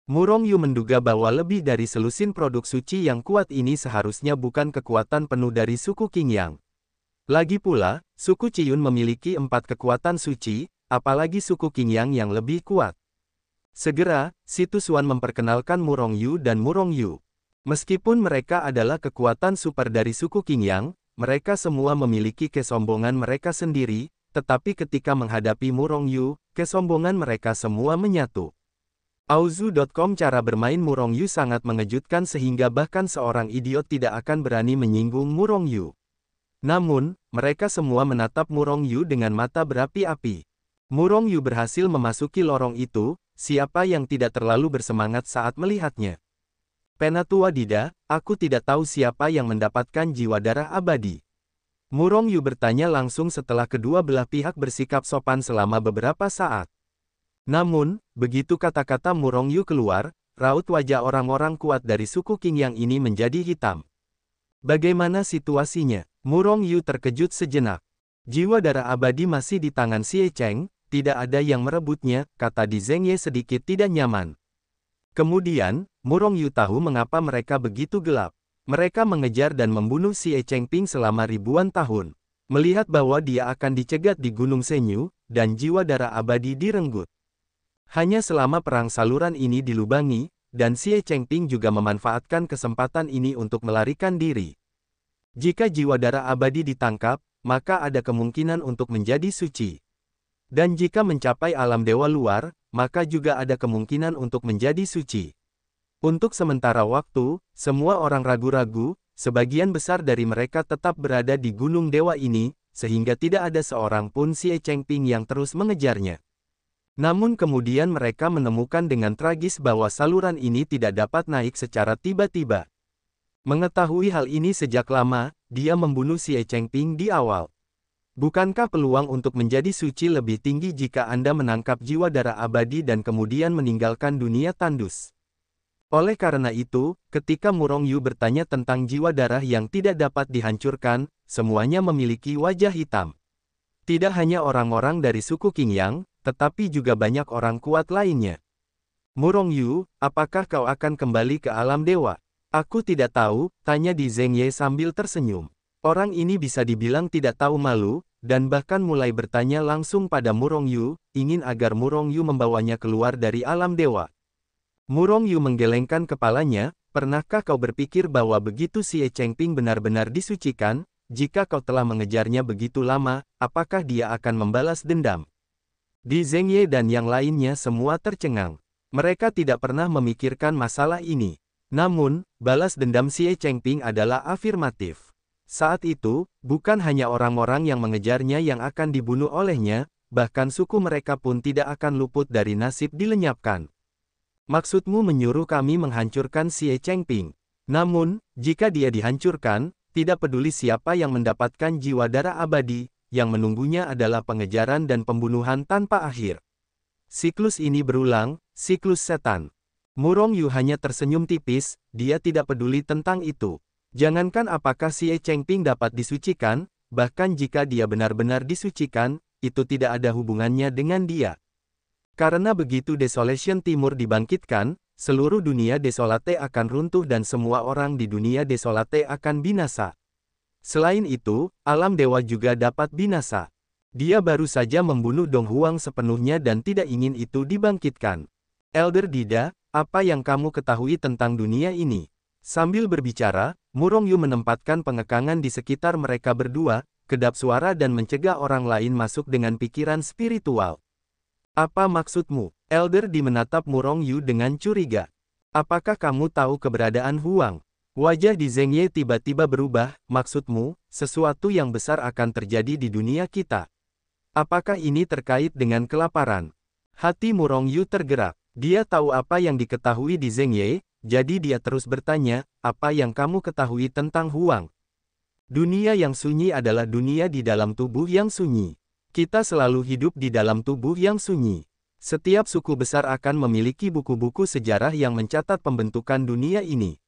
Murong Yu menduga bahwa lebih dari selusin produk suci yang kuat ini seharusnya bukan kekuatan penuh dari suku Qingyang. Lagi pula, suku Ciyun memiliki 4 kekuatan suci, apalagi suku Qingyang yang lebih kuat. Segera, Situ Suan memperkenalkan Murong Yu dan Murong Yu. Meskipun mereka adalah kekuatan super dari suku Qingyang, mereka semua memiliki kesombongan mereka sendiri, tetapi ketika menghadapi Murong Yu, kesombongan mereka semua menyatu. Auzu.com Cara bermain Murong Yu sangat mengejutkan sehingga bahkan seorang idiot tidak akan berani menyinggung Murong Yu. Namun, mereka semua menatap Murong Yu dengan mata berapi-api. Murong Yu berhasil memasuki lorong itu. Siapa yang tidak terlalu bersemangat saat melihatnya? Penatua Dida, aku tidak tahu siapa yang mendapatkan jiwa darah abadi. Murong Yu bertanya langsung setelah kedua belah pihak bersikap sopan selama beberapa saat. Namun, begitu kata-kata Murong Yu keluar, raut wajah orang-orang kuat dari suku Qingyang ini menjadi hitam. Bagaimana situasinya? Murong Yu terkejut sejenak. Jiwa darah abadi masih di tangan Xie Cheng. Tidak ada yang merebutnya, kata Di Zhengye sedikit tidak nyaman. Kemudian, Murong Yu tahu mengapa mereka begitu gelap. Mereka mengejar dan membunuh Xie Chengping selama ribuan tahun. Melihat bahwa dia akan dicegat di Gunung Senyu, dan jiwa darah abadi direnggut. Hanya selama perang saluran ini dilubangi, dan Xie Chengping juga memanfaatkan kesempatan ini untuk melarikan diri. Jika jiwa darah abadi ditangkap, maka ada kemungkinan untuk menjadi suci. Dan jika mencapai alam dewa luar, maka juga ada kemungkinan untuk menjadi suci. Untuk sementara waktu, semua orang ragu-ragu, sebagian besar dari mereka tetap berada di gunung dewa ini, sehingga tidak ada seorang pun Xie Chengping yang terus mengejarnya. Namun kemudian mereka menemukan dengan tragis bahwa saluran ini tidak dapat naik secara tiba-tiba. Mengetahui hal ini sejak lama, dia membunuh Xie Chengping di awal. Bukankah peluang untuk menjadi suci lebih tinggi jika Anda menangkap jiwa darah abadi dan kemudian meninggalkan dunia tandus? Oleh karena itu, ketika Murong Yu bertanya tentang jiwa darah yang tidak dapat dihancurkan, semuanya memiliki wajah hitam. Tidak hanya orang-orang dari suku Qingyang, tetapi juga banyak orang kuat lainnya. Murong Yu, apakah kau akan kembali ke alam dewa? Aku tidak tahu, tanya Di Zhengye sambil tersenyum. Orang ini bisa dibilang tidak tahu malu, dan bahkan mulai bertanya langsung pada Murong Yu, ingin agar Murong Yu membawanya keluar dari alam dewa. Murong Yu menggelengkan kepalanya, pernahkah kau berpikir bahwa begitu Xie Chengping benar-benar disucikan, jika kau telah mengejarnya begitu lama, apakah dia akan membalas dendam? Di Zhengye dan yang lainnya semua tercengang. Mereka tidak pernah memikirkan masalah ini. Namun, balas dendam Xie Chengping adalah afirmatif. Saat itu, bukan hanya orang-orang yang mengejarnya yang akan dibunuh olehnya, bahkan suku mereka pun tidak akan luput dari nasib dilenyapkan. Maksudmu menyuruh kami menghancurkan Xie Chengping. Namun, jika dia dihancurkan, tidak peduli siapa yang mendapatkan jiwa darah abadi, yang menunggunya adalah pengejaran dan pembunuhan tanpa akhir. Siklus ini berulang, siklus setan. Murong Yu hanya tersenyum tipis, dia tidak peduli tentang itu. Jangankan apakah Xie Chengping dapat disucikan, bahkan jika dia benar-benar disucikan, itu tidak ada hubungannya dengan dia. Karena begitu Desolation Timur dibangkitkan, seluruh dunia Desolate akan runtuh dan semua orang di dunia Desolate akan binasa. Selain itu, alam dewa juga dapat binasa. Dia baru saja membunuh Dong Huang sepenuhnya dan tidak ingin itu dibangkitkan. Elder Dida, apa yang kamu ketahui tentang dunia ini? Sambil berbicara, Murong Yu menempatkan pengekangan di sekitar mereka berdua, kedap suara dan mencegah orang lain masuk dengan pikiran spiritual. Apa maksudmu? Elder Di menatap Murong Yu dengan curiga. Apakah kamu tahu keberadaan Huang? Wajah Di Zhengye tiba-tiba berubah, maksudmu, sesuatu yang besar akan terjadi di dunia kita. Apakah ini terkait dengan kelaparan? Hati Murong Yu tergerak. Dia tahu apa yang diketahui Di Zhengye, jadi dia terus bertanya, apa yang kamu ketahui tentang Huang? Dunia yang sunyi adalah dunia di dalam tubuh yang sunyi. Kita selalu hidup di dalam tubuh yang sunyi. Setiap suku besar akan memiliki buku-buku sejarah yang mencatat pembentukan dunia ini.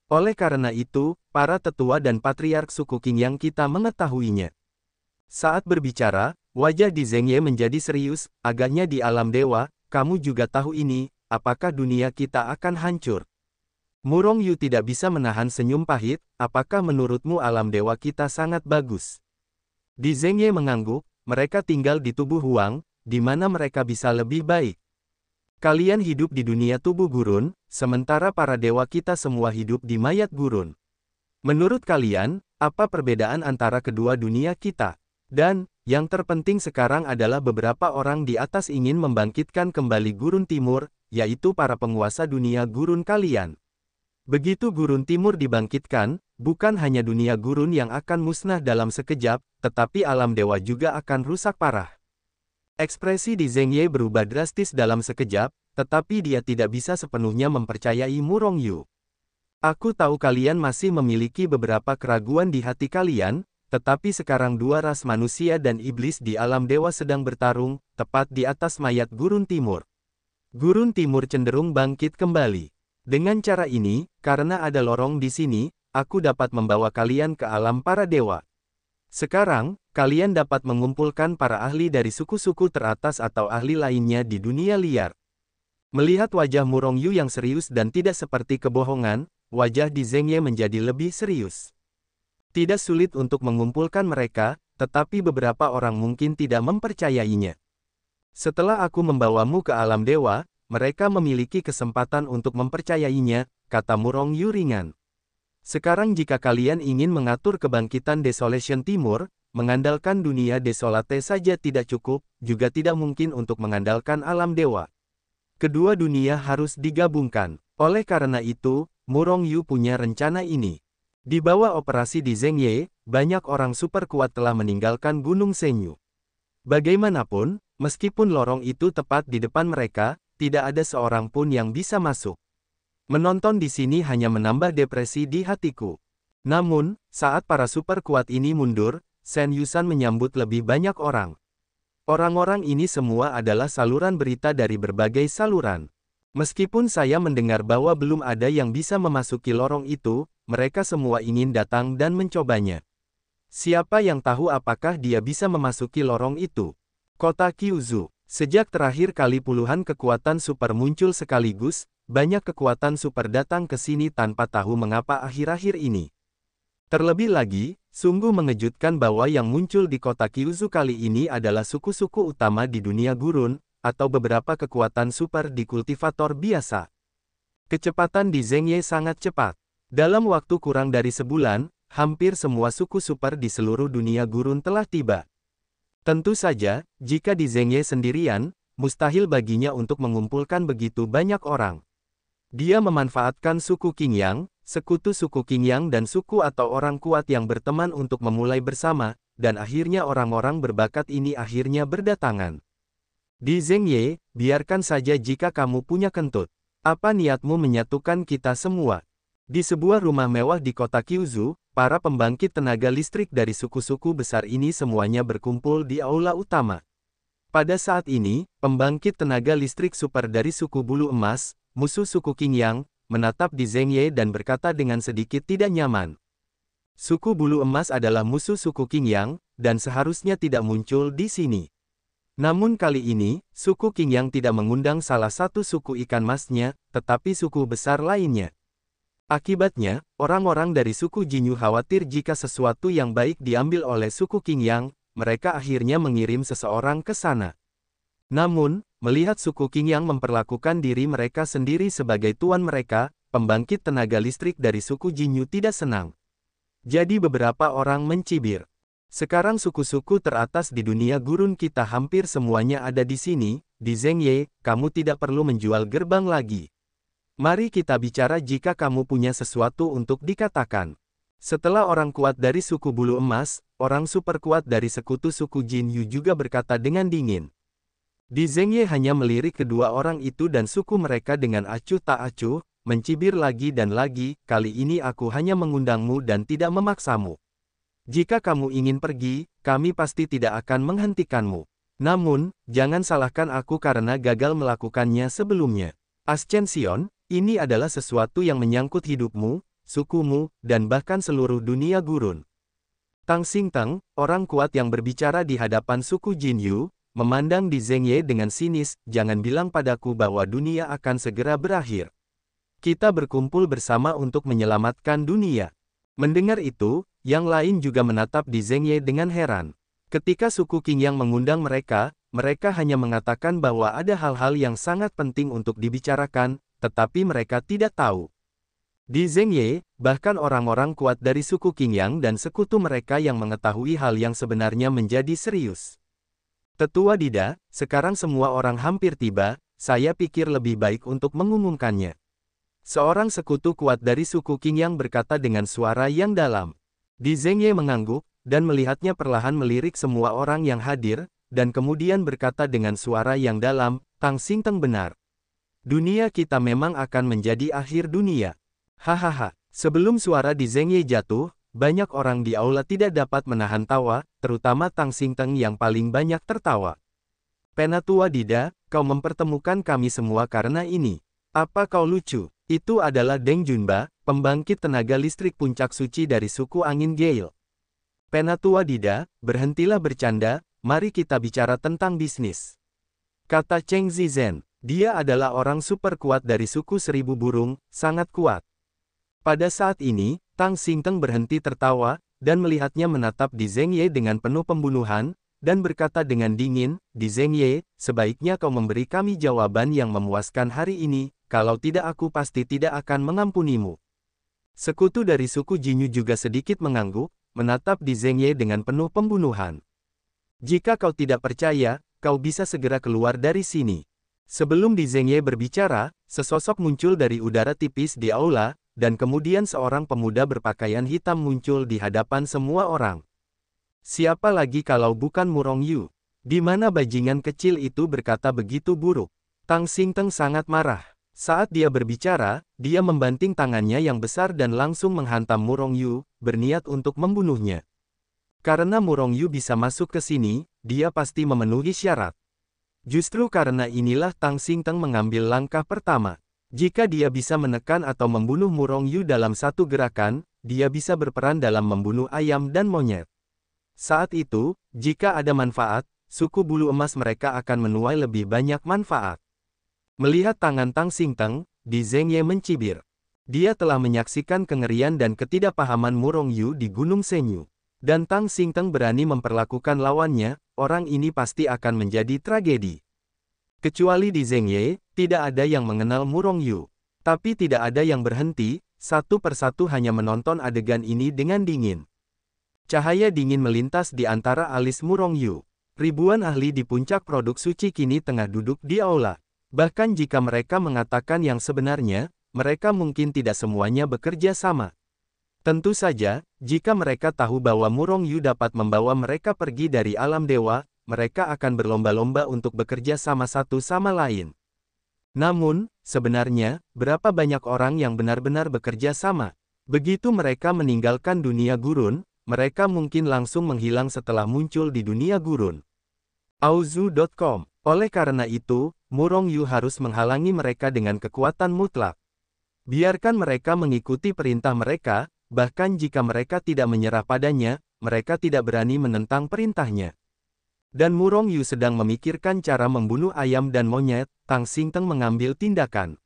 Oleh karena itu, para tetua dan patriark suku Qingyang kita mengetahuinya. Saat berbicara, wajah Di Zhengye menjadi serius, agaknya di alam dewa, kamu juga tahu ini, apakah dunia kita akan hancur? Murong Yu tidak bisa menahan senyum pahit, apakah menurutmu alam dewa kita sangat bagus? Di Zhengye mengangguk, mereka tinggal di tubuh Huang, di mana mereka bisa lebih baik. Kalian hidup di dunia tubuh gurun, sementara para dewa kita semua hidup di mayat gurun. Menurut kalian, apa perbedaan antara kedua dunia kita? Dan, yang terpenting sekarang adalah beberapa orang di atas ingin membangkitkan kembali Gurun Timur, yaitu para penguasa dunia gurun kalian. Begitu Gurun Timur dibangkitkan, bukan hanya dunia gurun yang akan musnah dalam sekejap, tetapi alam dewa juga akan rusak parah. Ekspresi Di Zhengye berubah drastis dalam sekejap, tetapi dia tidak bisa sepenuhnya mempercayai Murong Yu. Aku tahu kalian masih memiliki beberapa keraguan di hati kalian, tetapi sekarang dua ras manusia dan iblis di alam dewa sedang bertarung, tepat di atas mayat Gurun Timur. Gurun Timur cenderung bangkit kembali. Dengan cara ini, karena ada lorong di sini, aku dapat membawa kalian ke alam para dewa. Sekarang, kalian dapat mengumpulkan para ahli dari suku-suku teratas atau ahli lainnya di dunia liar. Melihat wajah Murong Yu yang serius dan tidak seperti kebohongan, wajah Di Zhengye menjadi lebih serius. Tidak sulit untuk mengumpulkan mereka, tetapi beberapa orang mungkin tidak mempercayainya. Setelah aku membawamu ke alam dewa, mereka memiliki kesempatan untuk mempercayainya, kata Murong Yu ringan. Sekarang jika kalian ingin mengatur kebangkitan Desolation Timur, mengandalkan dunia Desolate saja tidak cukup, juga tidak mungkin untuk mengandalkan alam dewa. Kedua dunia harus digabungkan. Oleh karena itu, Murong Yu punya rencana ini. Di bawah operasi Di Zhengye, banyak orang super kuat telah meninggalkan Gunung Senyu. Bagaimanapun, meskipun lorong itu tepat di depan mereka, tidak ada seorang pun yang bisa masuk. Menonton di sini hanya menambah depresi di hatiku. Namun, saat para super kuat ini mundur, Shen Yusan menyambut lebih banyak orang. Orang-orang ini semua adalah saluran berita dari berbagai saluran. Meskipun saya mendengar bahwa belum ada yang bisa memasuki lorong itu, mereka semua ingin datang dan mencobanya. Siapa yang tahu apakah dia bisa memasuki lorong itu? Kota Kyuzu. Sejak terakhir kali puluhan kekuatan super muncul sekaligus, banyak kekuatan super datang ke sini tanpa tahu mengapa akhir-akhir ini. Terlebih lagi, sungguh mengejutkan bahwa yang muncul di kota Kyuzu kali ini adalah suku-suku utama di dunia gurun, atau beberapa kekuatan super di kultivator biasa. Kecepatan Di Zhengye sangat cepat. Dalam waktu kurang dari sebulan, hampir semua suku super di seluruh dunia gurun telah tiba. Tentu saja, jika Di Zhengye sendirian, mustahil baginya untuk mengumpulkan begitu banyak orang. Dia memanfaatkan suku Qingyang, sekutu suku Qingyang dan suku atau orang kuat yang berteman untuk memulai bersama, dan akhirnya orang-orang berbakat ini akhirnya berdatangan. Di Zhengye, biarkan saja jika kamu punya kentut. Apa niatmu menyatukan kita semua? Di sebuah rumah mewah di kota Kyuzu, para pembangkit tenaga listrik dari suku-suku besar ini semuanya berkumpul di aula utama. Pada saat ini, pembangkit tenaga listrik super dari suku bulu emas, musuh suku Qingyang, menatap Di Zhengye dan berkata dengan sedikit tidak nyaman. Suku bulu emas adalah musuh suku Qingyang, dan seharusnya tidak muncul di sini. Namun kali ini, suku Qingyang tidak mengundang salah satu suku ikan masnya, tetapi suku besar lainnya. Akibatnya, orang-orang dari suku Jinyu khawatir jika sesuatu yang baik diambil oleh suku Qingyang, mereka akhirnya mengirim seseorang ke sana. Namun, melihat suku Qingyang memperlakukan diri mereka sendiri sebagai tuan mereka, pembangkit tenaga listrik dari suku Jinyu tidak senang. Jadi beberapa orang mencibir. Sekarang suku-suku teratas di dunia gurun kita hampir semuanya ada di sini, di Zhengye, kamu tidak perlu menjual gerbang lagi. Mari kita bicara jika kamu punya sesuatu untuk dikatakan. Setelah orang kuat dari suku bulu emas, orang super kuat dari sekutu suku Jinyu juga berkata dengan dingin. Di Zhengye hanya melirik kedua orang itu dan suku mereka dengan acuh tak acuh, mencibir lagi dan lagi, kali ini aku hanya mengundangmu dan tidak memaksamu. Jika kamu ingin pergi, kami pasti tidak akan menghentikanmu. Namun, jangan salahkan aku karena gagal melakukannya sebelumnya. Ascension, ini adalah sesuatu yang menyangkut hidupmu, sukumu, dan bahkan seluruh dunia gurun. Tang Xingteng, orang kuat yang berbicara di hadapan suku Jinyu, memandang di Zhengye dengan sinis, jangan bilang padaku bahwa dunia akan segera berakhir. Kita berkumpul bersama untuk menyelamatkan dunia. Mendengar itu, yang lain juga menatap di Zhengye dengan heran. Ketika suku Qingyang mengundang mereka, mereka hanya mengatakan bahwa ada hal-hal yang sangat penting untuk dibicarakan, tetapi mereka tidak tahu. Di Zhengye, bahkan orang-orang kuat dari suku Qingyang dan sekutu mereka yang mengetahui hal yang sebenarnya menjadi serius. Tetua Dida, sekarang semua orang hampir tiba, saya pikir lebih baik untuk mengumumkannya. Seorang sekutu kuat dari suku Qingyang berkata dengan suara yang dalam. Di Zhengye mengangguk, dan melihatnya perlahan melirik semua orang yang hadir, dan kemudian berkata dengan suara yang dalam, Tang Xingteng benar. Dunia kita memang akan menjadi akhir dunia. Hahaha, sebelum suara di Zhengye jatuh, banyak orang di aula tidak dapat menahan tawa, terutama Tang Xingteng yang paling banyak tertawa. Penatua Dida, kau mempertemukan kami semua karena ini. Apa kau lucu? Itu adalah Deng Junba, pembangkit tenaga listrik puncak suci dari suku angin Gale. Penatua Dida, berhentilah bercanda, mari kita bicara tentang bisnis. Kata Cheng Zizhen. Dia adalah orang super kuat dari suku seribu burung, sangat kuat. Pada saat ini, Tang Xingteng berhenti tertawa, dan melihatnya menatap di Zhengye dengan penuh pembunuhan, dan berkata dengan dingin, di Zhengye, sebaiknya kau memberi kami jawaban yang memuaskan hari ini, kalau tidak aku pasti tidak akan mengampunimu. Sekutu dari suku Jinyu juga sedikit mengangguk, menatap di Zhengye dengan penuh pembunuhan. Jika kau tidak percaya, kau bisa segera keluar dari sini. Sebelum di Zhengye berbicara, sesosok muncul dari udara tipis di aula, dan kemudian seorang pemuda berpakaian hitam muncul di hadapan semua orang. Siapa lagi kalau bukan Murong Yu? Di mana bajingan kecil itu berkata begitu buruk? Tang Xingteng sangat marah. Saat dia berbicara, dia membanting tangannya yang besar dan langsung menghantam Murong Yu, berniat untuk membunuhnya. Karena Murong Yu bisa masuk ke sini, dia pasti memenuhi syarat. Justru karena inilah Tang Xingteng mengambil langkah pertama. Jika dia bisa menekan atau membunuh Murong Yu dalam satu gerakan, dia bisa berperan dalam membunuh ayam dan monyet. Saat itu, jika ada manfaat, suku bulu emas mereka akan menuai lebih banyak manfaat. Melihat tangan Tang Xingteng, di Zhengye mencibir. Dia telah menyaksikan kengerian dan ketidakpahaman Murong Yu di Gunung Senyu. Dan Tang Xingteng berani memperlakukan lawannya, orang ini pasti akan menjadi tragedi. Kecuali di Zhengye, tidak ada yang mengenal Murong Yu. Tapi tidak ada yang berhenti, satu persatu hanya menonton adegan ini dengan dingin. Cahaya dingin melintas di antara alis Murong Yu. Ribuan ahli di puncak produk suci kini tengah duduk di aula. Bahkan jika mereka mengatakan yang sebenarnya, mereka mungkin tidak semuanya bekerja sama. Tentu saja, jika mereka tahu bahwa Murong Yu dapat membawa mereka pergi dari alam dewa, mereka akan berlomba-lomba untuk bekerja sama satu sama lain. Namun, sebenarnya, berapa banyak orang yang benar-benar bekerja sama? Begitu mereka meninggalkan dunia gurun, mereka mungkin langsung menghilang setelah muncul di dunia gurun. Auzu.com. Oleh karena itu, Murong Yu harus menghalangi mereka dengan kekuatan mutlak. Biarkan mereka mengikuti perintah mereka, bahkan jika mereka tidak menyerah padanya, mereka tidak berani menentang perintahnya. Dan Murong Yu sedang memikirkan cara membunuh ayam dan monyet, Tang Xingteng mengambil tindakan.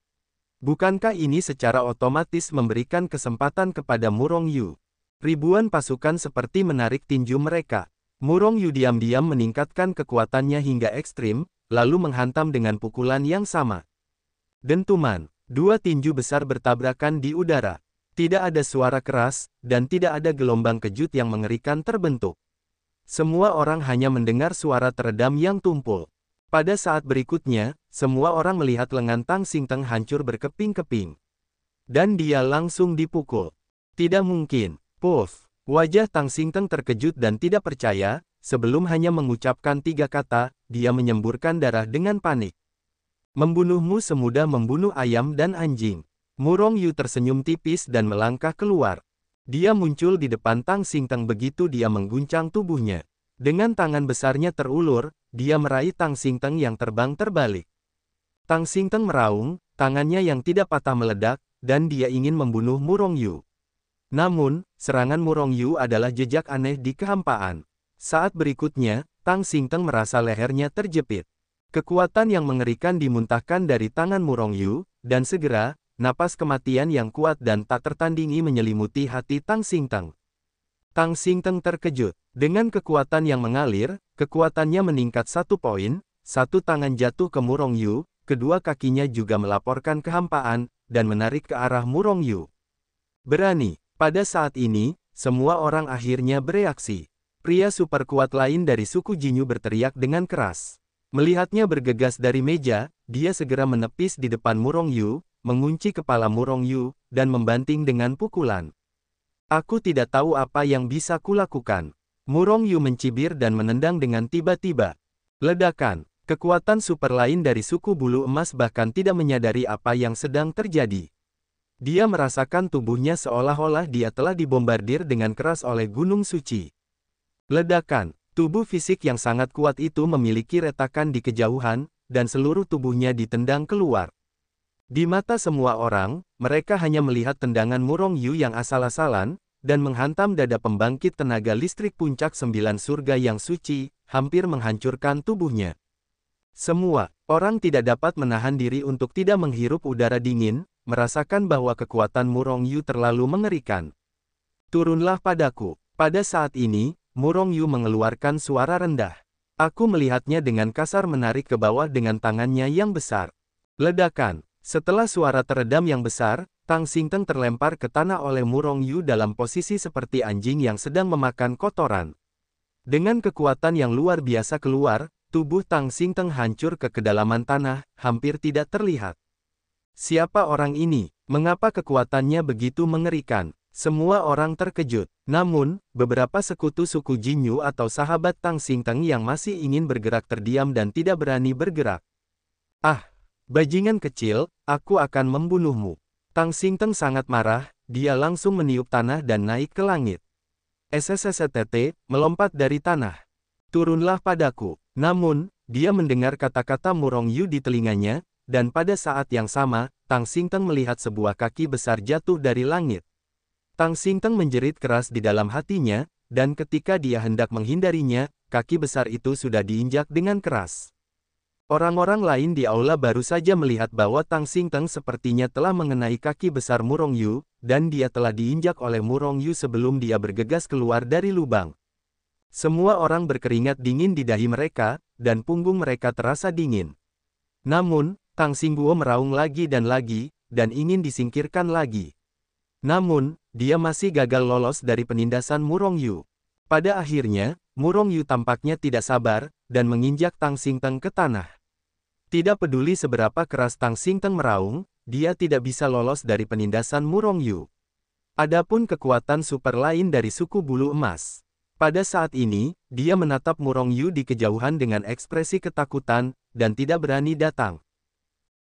Bukankah ini secara otomatis memberikan kesempatan kepada Murong Yu? Ribuan pasukan seperti menarik tinju mereka. Murong Yu diam-diam meningkatkan kekuatannya hingga ekstrim, lalu menghantam dengan pukulan yang sama. Dentuman, dua tinju besar bertabrakan di udara. Tidak ada suara keras, dan tidak ada gelombang kejut yang mengerikan terbentuk. Semua orang hanya mendengar suara teredam yang tumpul. Pada saat berikutnya, semua orang melihat lengan Tang Xingteng hancur berkeping-keping. Dan dia langsung dipukul. Tidak mungkin. Puff. Wajah Tang Xingteng terkejut dan tidak percaya, sebelum hanya mengucapkan 3 kata, dia menyemburkan darah dengan panik. Membunuhmu semudah membunuh ayam dan anjing. Murong Yu tersenyum tipis dan melangkah keluar. Dia muncul di depan Tang Xingteng begitu dia mengguncang tubuhnya. Dengan tangan besarnya terulur, dia meraih Tang Xingteng yang terbang terbalik. Tang Xingteng meraung, tangannya yang tidak patah meledak, dan dia ingin membunuh Murong Yu. Namun, serangan Murong Yu adalah jejak aneh di kehampaan. Saat berikutnya, Tang Xingteng merasa lehernya terjepit. Kekuatan yang mengerikan dimuntahkan dari tangan Murong Yu, dan segera, napas kematian yang kuat dan tak tertandingi menyelimuti hati Tang Xingteng. Tang Xingteng terkejut. Dengan kekuatan yang mengalir, kekuatannya meningkat 1 poin, satu tangan jatuh ke Murong Yu, kedua kakinya juga melaporkan kehampaan, dan menarik ke arah Murong Yu. Berani. Pada saat ini, semua orang akhirnya bereaksi. Pria super kuat lain dari suku Jinyu berteriak dengan keras. Melihatnya bergegas dari meja, dia segera menepis di depan Murong Yu, mengunci kepala Murong Yu, dan membanting dengan pukulan. Aku tidak tahu apa yang bisa kulakukan. Murong Yu mencibir dan menendang dengan tiba-tiba. Ledakan. Kekuatan super lain dari suku bulu emas bahkan tidak menyadari apa yang sedang terjadi. Dia merasakan tubuhnya seolah-olah dia telah dibombardir dengan keras oleh gunung suci. Ledakan. Tubuh fisik yang sangat kuat itu memiliki retakan di kejauhan, dan seluruh tubuhnya ditendang keluar. Di mata semua orang, mereka hanya melihat tendangan Murong Yu yang asal-asalan, dan menghantam dada pembangkit tenaga listrik puncak 9 surga yang suci, hampir menghancurkan tubuhnya. Semua orang tidak dapat menahan diri untuk tidak menghirup udara dingin, merasakan bahwa kekuatan Murong Yu terlalu mengerikan. Turunlah padaku. Pada saat ini, Murong Yu mengeluarkan suara rendah. Aku melihatnya dengan kasar menarik ke bawah dengan tangannya yang besar. Ledakan. Setelah suara teredam yang besar, Tang Xingteng terlempar ke tanah oleh Murong Yu dalam posisi seperti anjing yang sedang memakan kotoran. Dengan kekuatan yang luar biasa keluar, tubuh Tang Xingteng hancur ke kedalaman tanah, hampir tidak terlihat. Siapa orang ini? Mengapa kekuatannya begitu mengerikan? Semua orang terkejut. Namun, beberapa sekutu suku Jinyu atau sahabat Tang Xingteng yang masih ingin bergerak terdiam dan tidak berani bergerak. Ah! Bajingan kecil, aku akan membunuhmu. Tang Xingteng sangat marah, dia langsung meniup tanah dan naik ke langit. SSSTT, melompat dari tanah. Turunlah padaku. Namun, dia mendengar kata-kata Murong Yu di telinganya, dan pada saat yang sama, Tang Xingteng melihat sebuah kaki besar jatuh dari langit. Tang Xingteng menjerit keras di dalam hatinya, dan ketika dia hendak menghindarinya, kaki besar itu sudah diinjak dengan keras. Orang-orang lain di aula baru saja melihat bahwa Tang Xingteng sepertinya telah mengenai kaki besar Murong Yu, dan dia telah diinjak oleh Murong Yu sebelum dia bergegas keluar dari lubang. Semua orang berkeringat dingin di dahi mereka, dan punggung mereka terasa dingin. Namun, Tang Xingguo meraung lagi, dan ingin disingkirkan lagi. Namun, dia masih gagal lolos dari penindasan Murong Yu. Pada akhirnya, Murong Yu tampaknya tidak sabar, dan menginjak Tang Xingteng ke tanah. Tidak peduli seberapa keras Tang Xingteng meraung, dia tidak bisa lolos dari penindasan Murong Yu. Adapun kekuatan super lain dari suku bulu emas. Pada saat ini, dia menatap Murong Yu di kejauhan dengan ekspresi ketakutan, dan tidak berani datang.